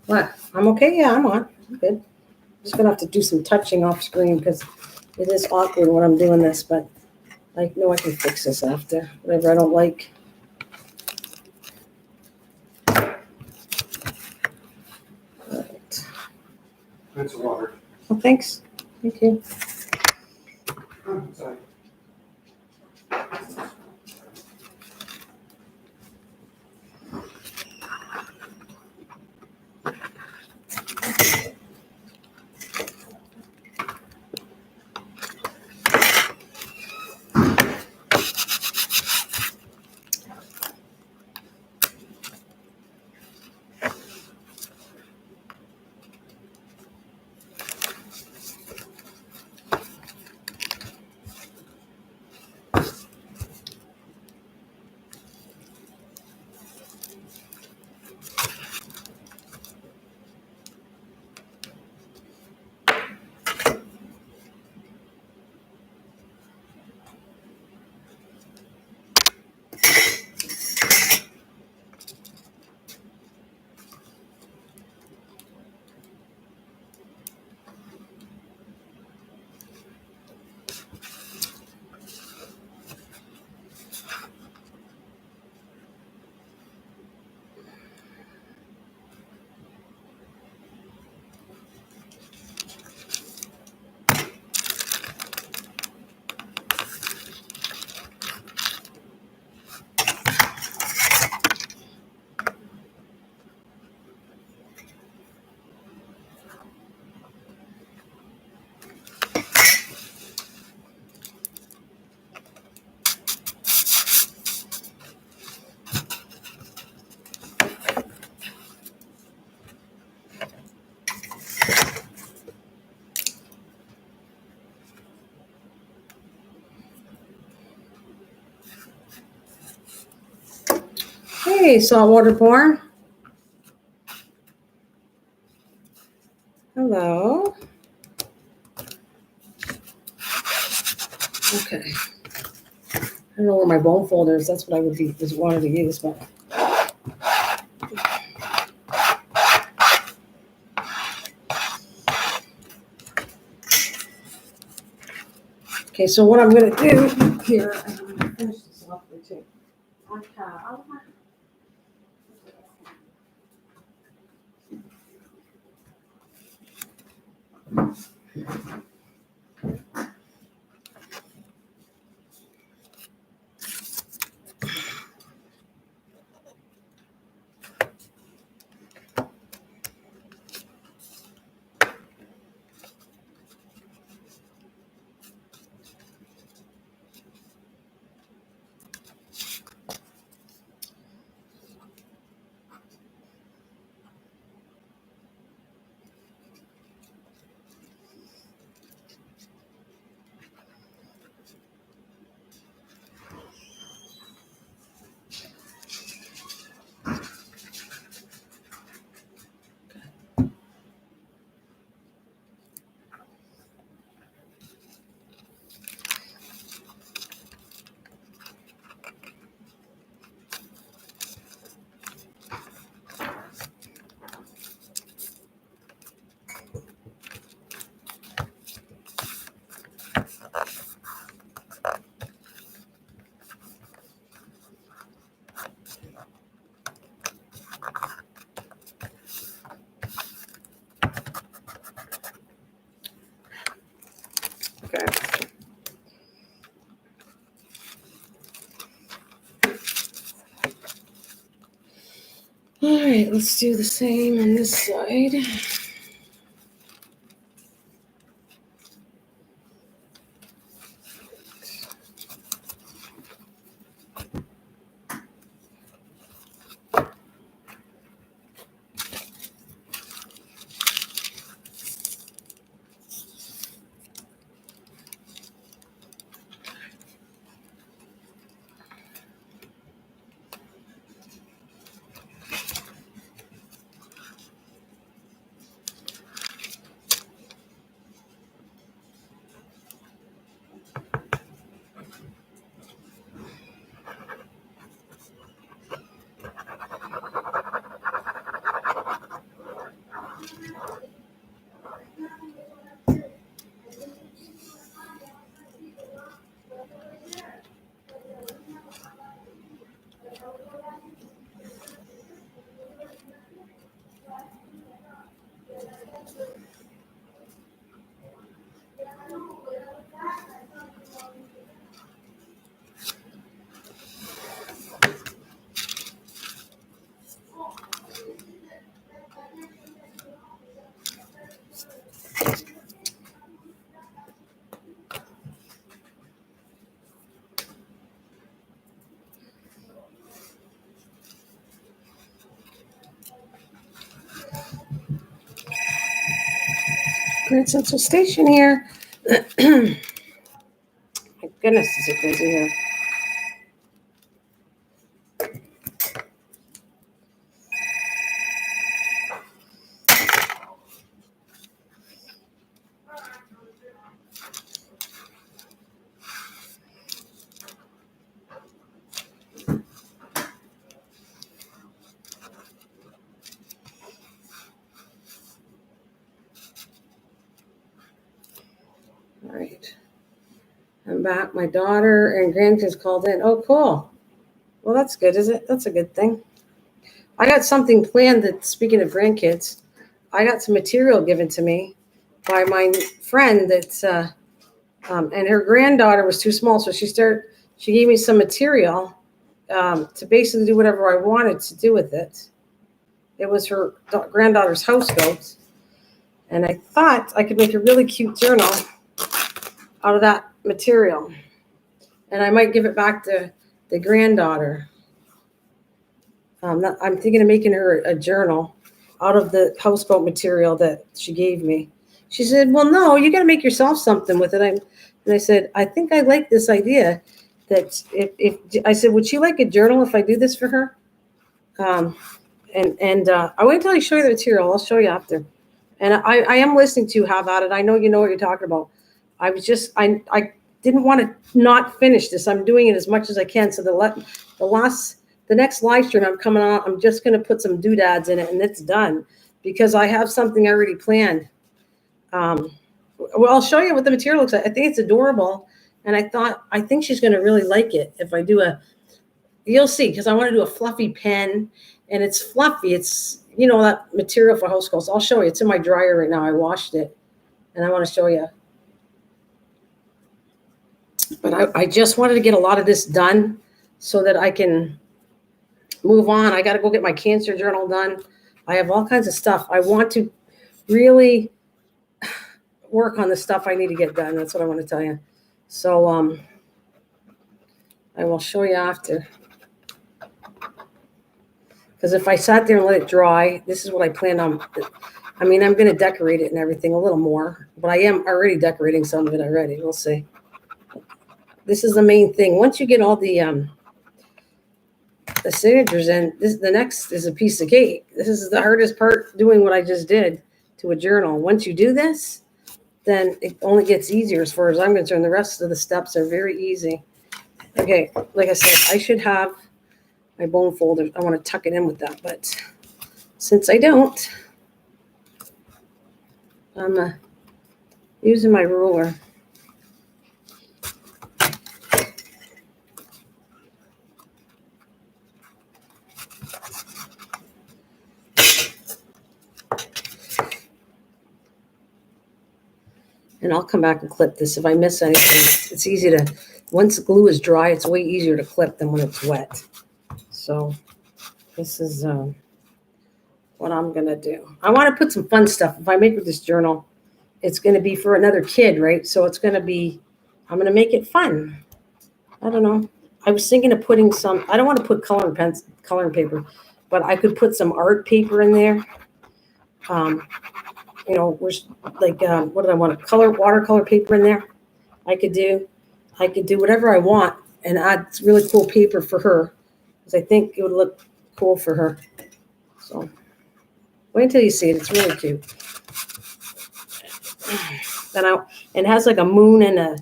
What? I'm okay? Yeah, I'm on. I'm good. Just gonna have to do some touching off screen because it is awkward when I'm doing this, but I know I can fix this after. Whatever I don't like. All right. That's water. Well, thanks. Thank you. Sorry. Hey, saltwater porn. Hello. Okay. I don't know where my bone folder is. That's what I would be just wanted to use, but. Okay, so what I'm gonna do here, I'm gonna finish this off with too. Okay. All right, let's do the same on this side. Grand Central Station here. My goodness, is it busy here? All right. I'm back. My daughter and grandkids called in. Oh, cool. Well, that's good, is it? That's a good thing. I got something planned that, speaking of grandkids, I got some material given to me by my friend that's, and her granddaughter was too small. So she gave me some material to basically do whatever I wanted to do with it. It was her granddaughter's houseboat. And I thought I could make a really cute journal out of that material. And I might give it back to the granddaughter. I'm thinking of making her a journal out of the houseboat material that she gave me. She said, well, no, you got to make yourself something with it. And I said, I think I like this idea that if I said, would she like a journal if I do this for her? And I wait until I show you the material. I'll show you after. And I am listening to you. How about it? I know you know what you're talking about. I was just I didn't want to not finish this. I'm doing it as much as I can. So the next live stream I'm coming on, I'm just going to put some doodads in it, and it's done because I have something already planned. Well, I'll show you what the material looks like. I think it's adorable, and I think she's going to really like it if I do you'll see, because I want to do a fluffy pen, and it's fluffy. It's, that material for house calls. I'll show you. It's in my dryer right now. I washed it, and I want to show you. But I just wanted to get a lot of this done so that I can move on. I got to go get my cancer journal done. I have all kinds of stuff. I want to really work on the stuff I need to get done. That's what I want to tell you. So I will show you after. Because if I sat there and let it dry, this is what I plan on. I mean, I'm going to decorate it and everything a little more, but I am already decorating some of it already. We'll see. This is the main thing. Once you get all the signatures in, the next is a piece of cake. This is the hardest part, doing what I just did to a journal. Once you do this, then it only gets easier as far as I'm concerned. The rest of the steps are very easy. Okay, like I said, I should have my bone folder. I want to tuck it in with that, but since I don't, I'm using my ruler. And I'll come back and clip this if I miss anything. It's easy to, once the glue is dry, it's way easier to clip than when it's wet. So this is what I'm going to do. I want to put some fun stuff. If I make with this journal, it's going to be for another kid, right? So it's going to be, I'm going to make it fun. I don't know. I was thinking of putting some, I don't want to put coloring paper, but I could put some art paper in there. Where's like, what do I want? Watercolor paper in there. I could do whatever I want and add really cool paper for her, because I think it would look cool for her. So wait until you see it. It's really cute. And it has like a moon and a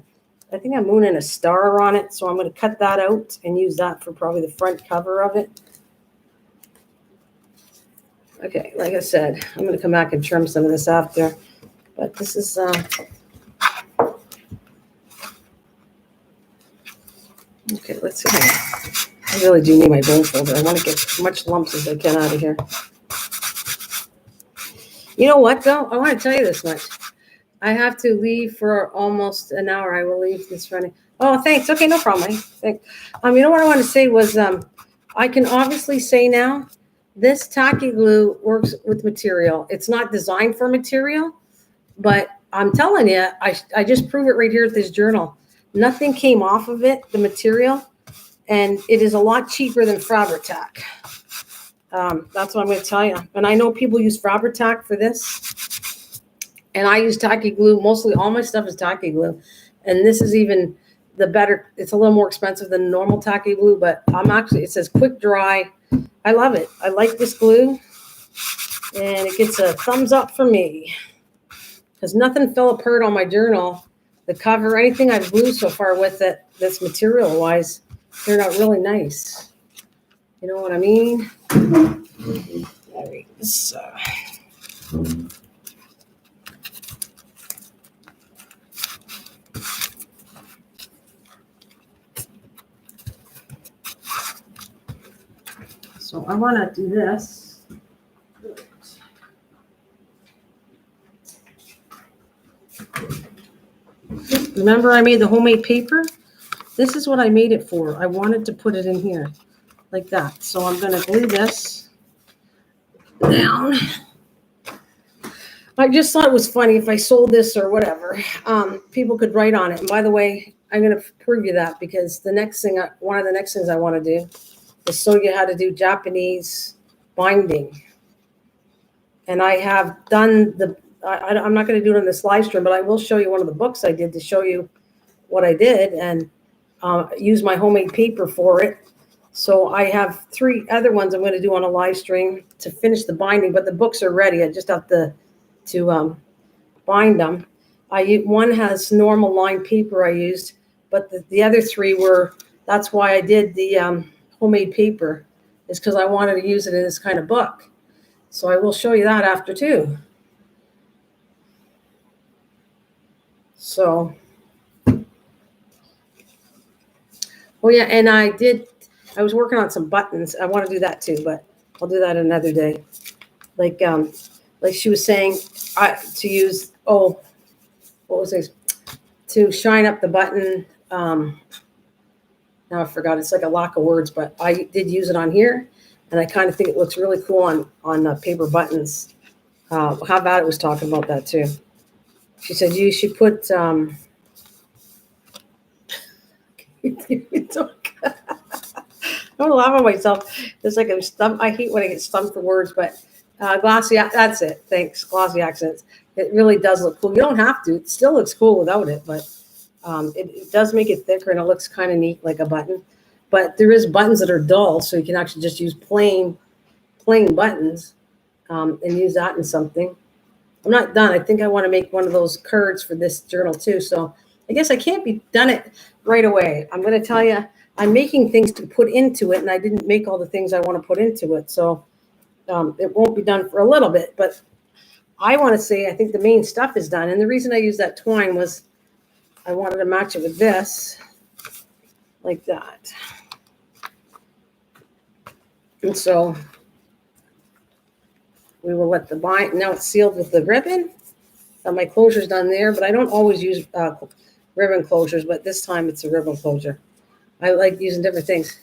moon and a star on it. So I'm going to cut that out and use that for probably the front cover of it. Okay, like I said, I'm going to come back and trim some of this after. But this is okay, let's see. I really do need my bone folder. I want to get as much lumps as I can out of here. You know what, though? I want to tell you this much. I have to leave for almost an hour. I will leave this running. Oh, thanks. Okay, no problem. Thanks. You know what I want to say was I can obviously say now this tacky glue works with material. It's not designed for material, but I'm telling you, I just prove it right here at this journal. Nothing came off of it, the material, and it is a lot cheaper than Fabri-Tac. That's what I'm going to tell you. And I know people use Fabri-Tac for this, and I use tacky glue. Mostly all my stuff is tacky glue, and this is even the better. It's a little more expensive than normal tacky glue, but it says quick dry. I love it. I like this glue, and it gets a thumbs up for me because nothing fell apart on my journal. The cover, anything I've glued so far with it, that's material-wise, turned out really nice. You know what I mean? There we go. So I want to do this. Remember I made the homemade paper? This is what I made it for. I wanted to put it in here like that. So I'm going to glue this down. I just thought it was funny if I sold this or whatever. People could write on it. And by the way, I'm going to prove you that because one of the next things I want to do is show you how to do Japanese binding. And I have done I'm not going to do it on this live stream, but I will show you one of the books I did to show you what I did and use my homemade paper for it. So I have 3 other ones I'm going to do on a live stream to finish the binding, but the books are ready. I just have to bind them. One has normal lined paper I used, but the other 3 were. That's why I did the homemade paper, is because I wanted to use it in this kind of book. So I will show you that after too. So, oh yeah, and I was working on some buttons. I want to do that too, but I'll do that another day. Like she was saying, to use, what was this? To shine up the button. Now I forgot. It's like a lock of words, but I did use it on here, and I kind of think it looks really cool on paper buttons. How about it was talking about that too. She said you should put. Don't laugh at myself. It's like I'm stumped. I hate when I get stumped for words, but glossy. That's it. Thanks. Glossy accents. It really does look cool. You don't have to. It still looks cool without it, but it does make it thicker and it looks kind of neat, like a button. But there is buttons that are dull, so you can actually just use plain buttons and use that in something. I'm not done. I think I want to make one of those cards for this journal too. So I guess I can't be done it right away. I'm going to tell you, I'm making things to put into it, and I didn't make all the things I want to put into it. So it won't be done for a little bit. But I want to say I think the main stuff is done. And the reason I used that twine was I wanted to match it with this, like that. And so we will let the bind. Now it's sealed with the ribbon. My closure's done there, but I don't always use ribbon closures, but this time it's a ribbon closure. I like using different things.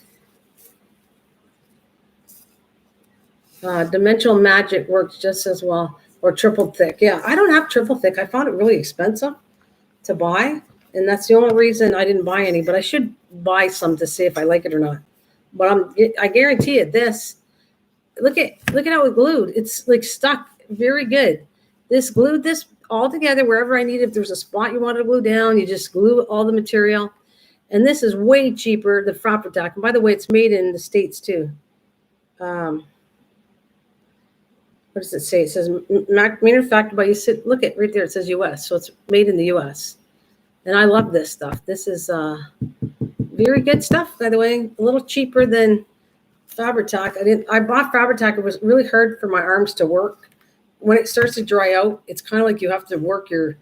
Dimensional Magic works just as well, or triple thick. Yeah, I don't have triple thick. I found it really expensive to buy, and that's the only reason I didn't buy any, but I should buy some to see if I like it or not. But I guarantee it, this, look at how it glued. It's like stuck very good. This glued this all together wherever I need. If there's a spot you want to glue down, you just glue all the material. And this is way cheaper, the Frappertac. And by the way, it's made in the States too. What does it say? It says manufactured by look at right there. It says U.S. So it's made in the U.S. And I love this stuff. This is very good stuff, by the way. A little cheaper than Frappertac. I bought Frappertac. It was really hard for my arms to work. When it starts to dry out, it's kind of like you have to work your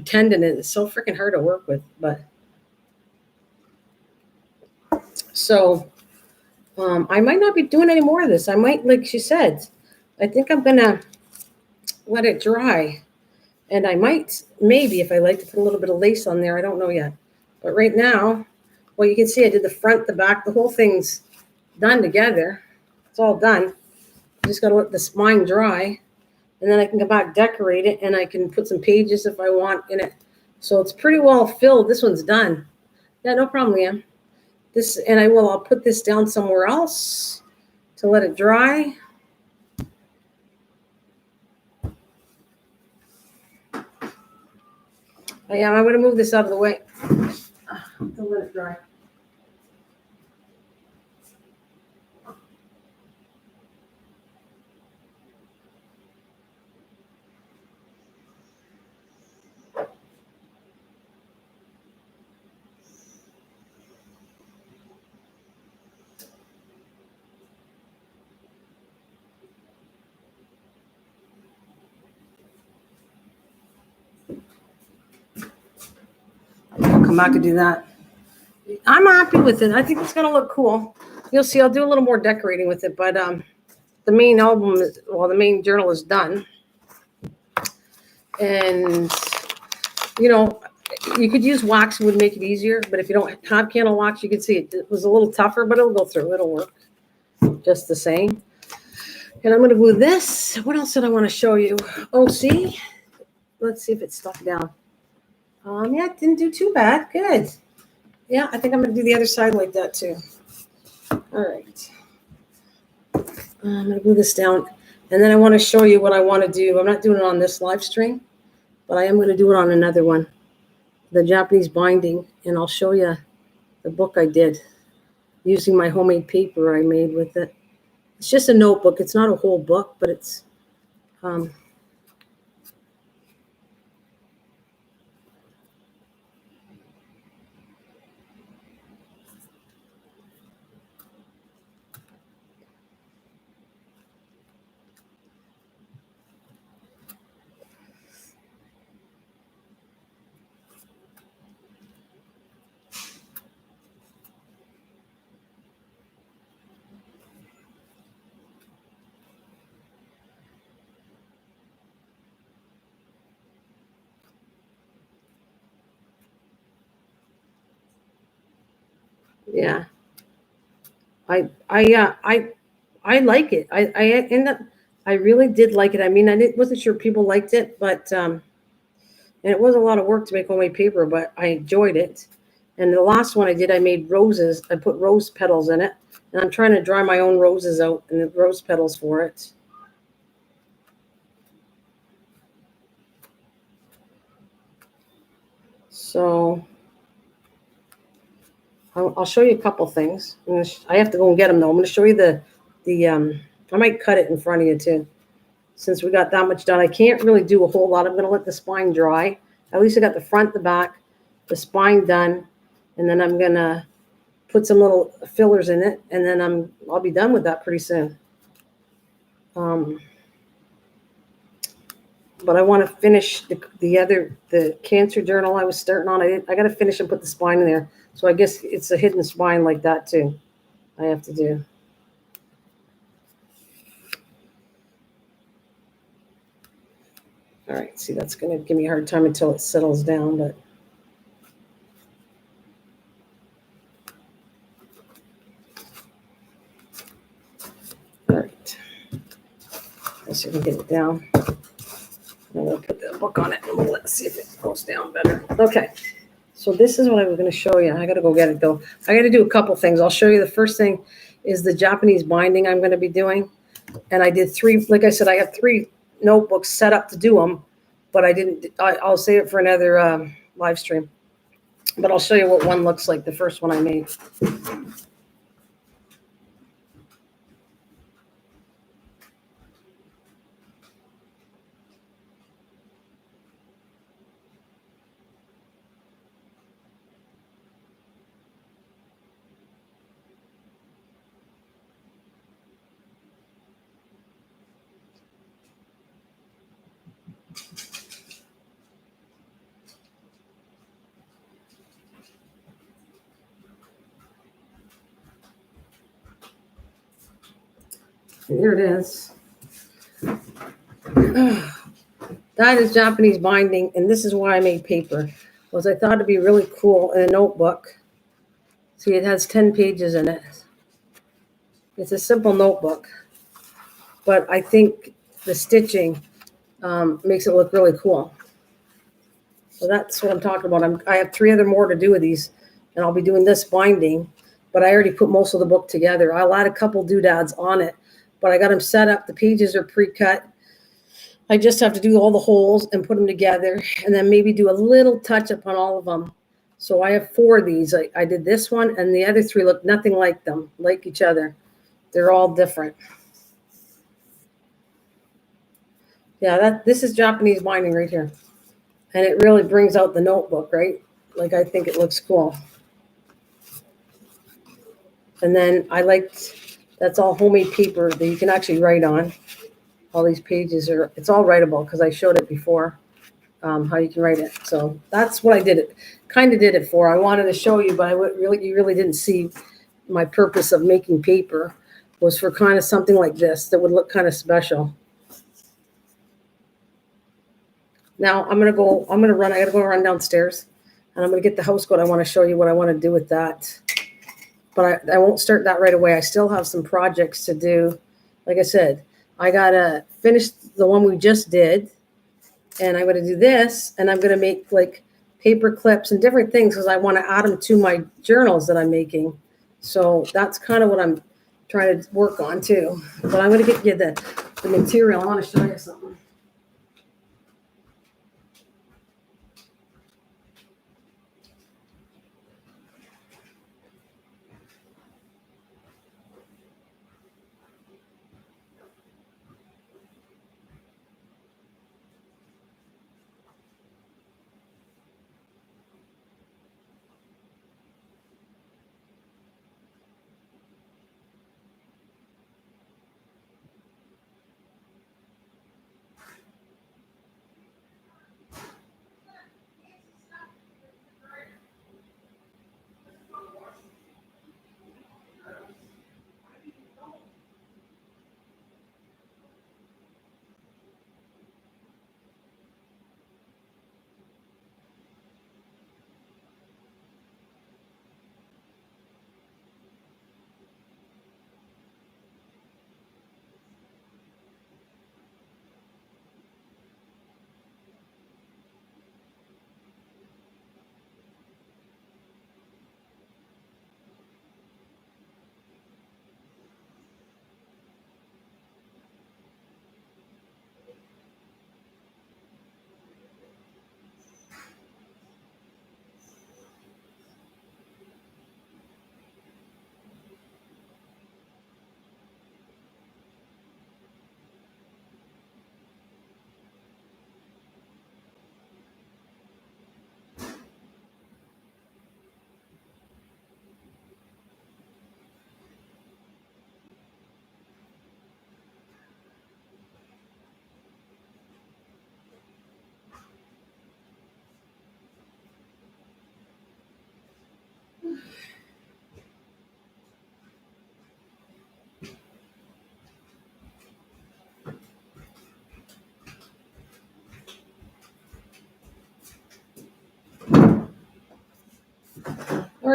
tendon. And it's so freaking hard to work with. But so I might not be doing any more of this. I might, like she said, I think I'm going to let it dry. And I might, maybe, if I like to put a little bit of lace on there. I don't know yet. But right now, well, you can see I did the front, the back. The whole thing's done together. It's all done. I just got to let the spine dry. And then I can come back, decorate it, and I can put some pages if I want in it. So it's pretty well filled. This one's done. Yeah, no problem, Liam. This, and I'll put this down somewhere else to let it dry. Yeah, I'm going to move this out of the way to let it dry. I'll come back and do that. I'm happy with it. I think it's going to look cool. You'll see, I'll do a little more decorating with it, but the main the main journal is done. And, you could use wax, it would make it easier, but if you don't have candle wax, you can see it was a little tougher, but it'll go through. It'll work just the same. And I'm going to glue this. What else did I want to show you? Oh, see? Let's see if it's stuck down. Yeah, it didn't do too bad. Good. Yeah, I think I'm going to do the other side like that too. All right. I'm going to glue this down. And then I want to show you what I want to do. I'm not doing it on this live stream, but I am going to do it on another one, the Japanese binding. And I'll show you the book I did. using my homemade paper I made with it. It's just a notebook. It's not a whole book, but it's yeah. I like it. I end up I really did like it. I mean, wasn't sure people liked it, but and it was a lot of work to make homemade paper, but I enjoyed it. And the last one I did, I made roses. I put rose petals in it, and I'm trying to dry my own roses out and the rose petals for it. So I'll show you a couple things. I have to go and get them though. I'm going to show you the. I might cut it in front of you too, since we got that much done. I can't really do a whole lot. I'm going to let the spine dry. At least I got the front, the back, the spine done, and then I'm going to put some little fillers in it, and then I'll be done with that pretty soon. But I want to finish the cancer journal I was starting on. I got to finish and put the spine in there. So I guess it's a hidden spine like that too. I have to do. All right. See, that's going to give me a hard time until it settles down, but. All right. Let's see if we can get it down. I'm going to put the book on it and let's see if it goes down better. Okay. So this is what I was going to show you. I got to go get it though. I got to do a couple things. I'll show you. The first thing is the Japanese binding I'm going to be doing. And I did three, like I said, I have 3 notebooks set up to do them, but I didn't, I'll save it for another live stream. But I'll show you what one looks like, the first one I made. And here it is. That is Japanese binding, and this is why I made paper. Was I thought it'd be really cool in a notebook. See, it has 10 pages in it. It's a simple notebook, but I think the stitching makes it look really cool. So that's what I'm talking about. I have 3 other more to do with these, and I'll be doing this binding, but I already put most of the book together. I'll add a couple doodads on it, but I got them set up. The pages are pre-cut. I just have to do all the holes and put them together, and then maybe do a little touch up on all of them. So I have 4 of these. I did this one, and the other 3 look nothing like them, like each other. They're all different. Yeah, this is Japanese binding right here. And it really brings out the notebook, right? Like, I think it looks cool. And then that's all homemade paper that you can actually write on. All these pages it's all writable because I showed it before, how you can write it. So that's what I did it, kind of did it for. I wanted to show you, but you really didn't see my purpose of making paper was for kind of something like this that would look kind of special. Now I gotta go run downstairs and I'm gonna get the house coat. I want to show you what I want to do with that. But I won't start that right away. I still have some projects to do. Like I said, I gotta finish the one we just did, and I'm gonna do this, and I'm gonna make like paper clips and different things because I want to add them to my journals that I'm making. So that's kind of what I'm trying to work on too. But I'm gonna get you the material. I want to show you something.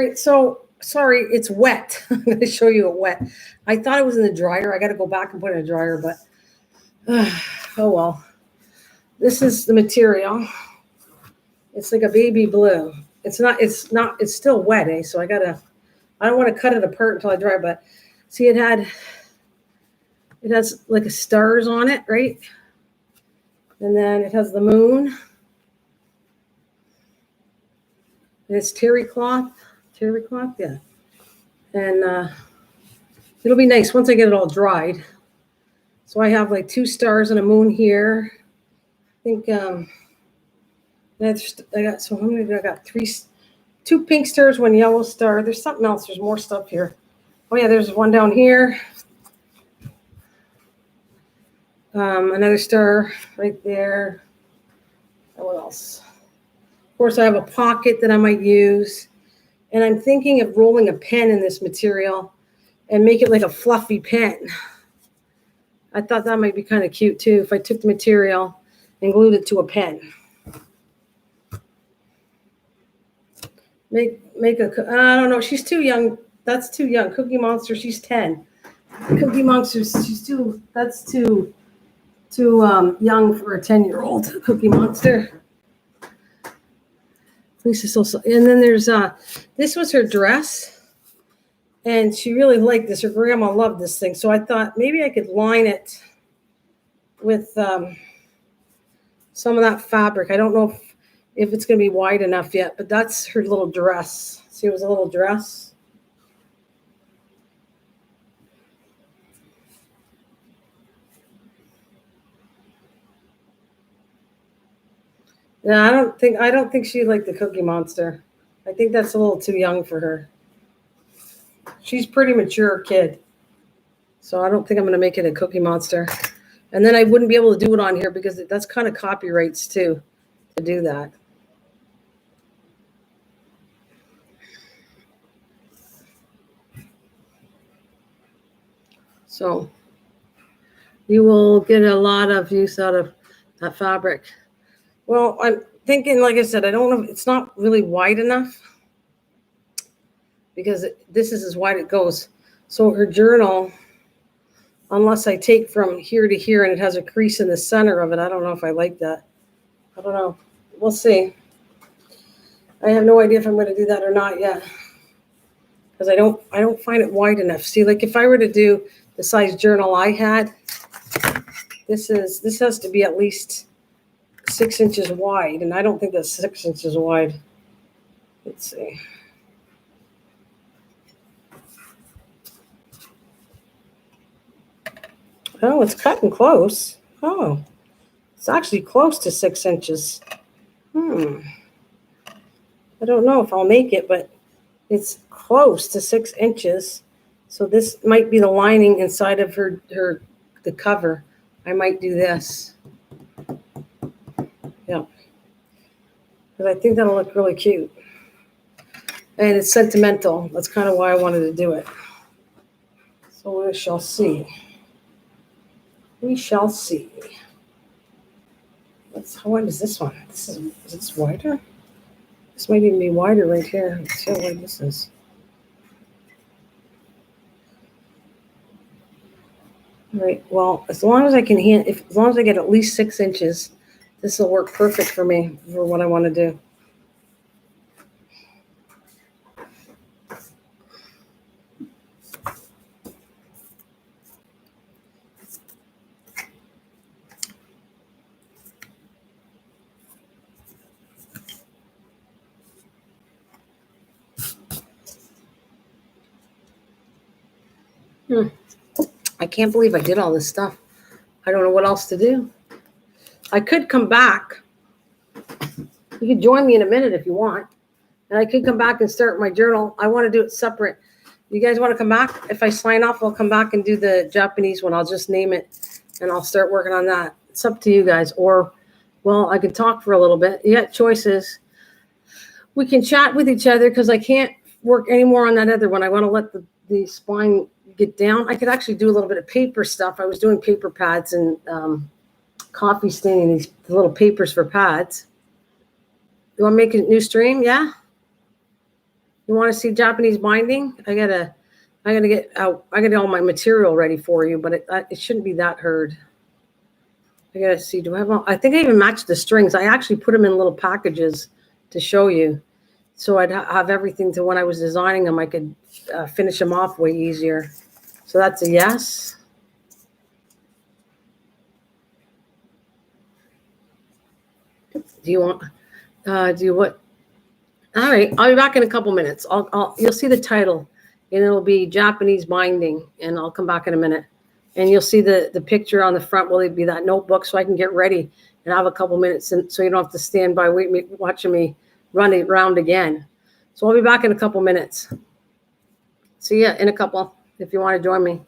right, so sorry, it's wet. I'm going to show you it wet. I thought it was in the dryer. I got to go back and put it in the dryer, but oh well. This is the material. It's like a baby blue. It's still wet, eh? So I don't want to cut it apart until I dry, but see it has like a stars on it, right? And then it has the moon. And it's terry cloth, yeah. And it'll be nice once I get it all dried. So I have like 2 stars and a moon here. I think I got, so how many did I got? 2 pink stars, 1 yellow star. There's something else. There's more stuff here. Oh yeah, there's one down here. Another star right there. And what else? Of course, I have a pocket that I might use. And I'm thinking of rolling a pen in this material and make it like a fluffy pen. I thought that might be kind of cute too if I took the material and glued it to a pen. I don't know, she's too young. That's too young. Cookie Monster, she's 10. Cookie Monster, that's too young for a 10-year-old. Cookie Monster. Lisa, and then there's this was her dress, and she really liked this. Her grandma loved this thing, so I thought maybe I could line it with some of that fabric. I don't know if it's going to be wide enough yet, but that's her little dress. See, it was a little dress. Yeah, I don't think she liked the Cookie Monster. I think that's a little too young for her. She's pretty mature kid. So I don't think I'm going to make it a Cookie Monster. And then I wouldn't be able to do it on here because that's kind of copyrights too, to do that. So you will get a lot of use out of that fabric. Well, I'm thinking, like I said, I don't know, it's not really wide enough because this is as wide it goes. So her journal, unless I take from here to here and it has a crease in the center of it, I don't know if I like that. I don't know. We'll see. I have no idea if I'm going to do that or not yet. Because I don't find it wide enough. See, like if I were to do the size journal I had, this has to be at least 6 inches wide, and I don't think that's 6 inches wide. Let's see. Oh, it's cutting close. Oh, it's actually close to 6 inches. I don't know if I'll make it, but it's close to 6 inches. So this might be the lining inside of the cover. I might do this. Yeah. Because I think that'll look really cute. And it's sentimental. That's kind of why I wanted to do it. So we shall see. We shall see. How wide is this one? Is this wider? This might even be wider right here. Let's see how wide this is. All right. Well, as long as I get at least 6 inches, this will work perfect for me for what I want to do. I can't believe I did all this stuff. I don't know what else to do. I could come back. You can join me in a minute if you want. And I could come back and start my journal. I want to do it separate. You guys want to come back? If I sign off, I'll come back and do the Japanese one. I'll just name it and I'll start working on that. It's up to you guys. Or, well, I could talk for a little bit. You got choices. We can chat with each other because I can't work anymore on that other one. I want to let the spine get down. I could actually do a little bit of paper stuff. I was doing paper pads and coffee staining these little papers for pads. You want to make a new stream? Yeah? You want to see Japanese binding? I gotta get out. I gotta get all my material ready for you, but it shouldn't be that hard. I gotta see. Do I have? I think I even matched the strings. I actually put them in little packages to show you, so I'd have everything to when I was designing them. I could finish them off way easier. So that's a yes. Do you want? Do you what? All right, I'll be back in a couple minutes. You'll see the title, and it'll be Japanese binding, and I'll come back in a minute. And you'll see the picture on the front will be that notebook, so I can get ready and have a couple minutes, and so you don't have to stand by watching me run it around again. So I'll be back in a couple minutes. See ya in a couple if you want to join me.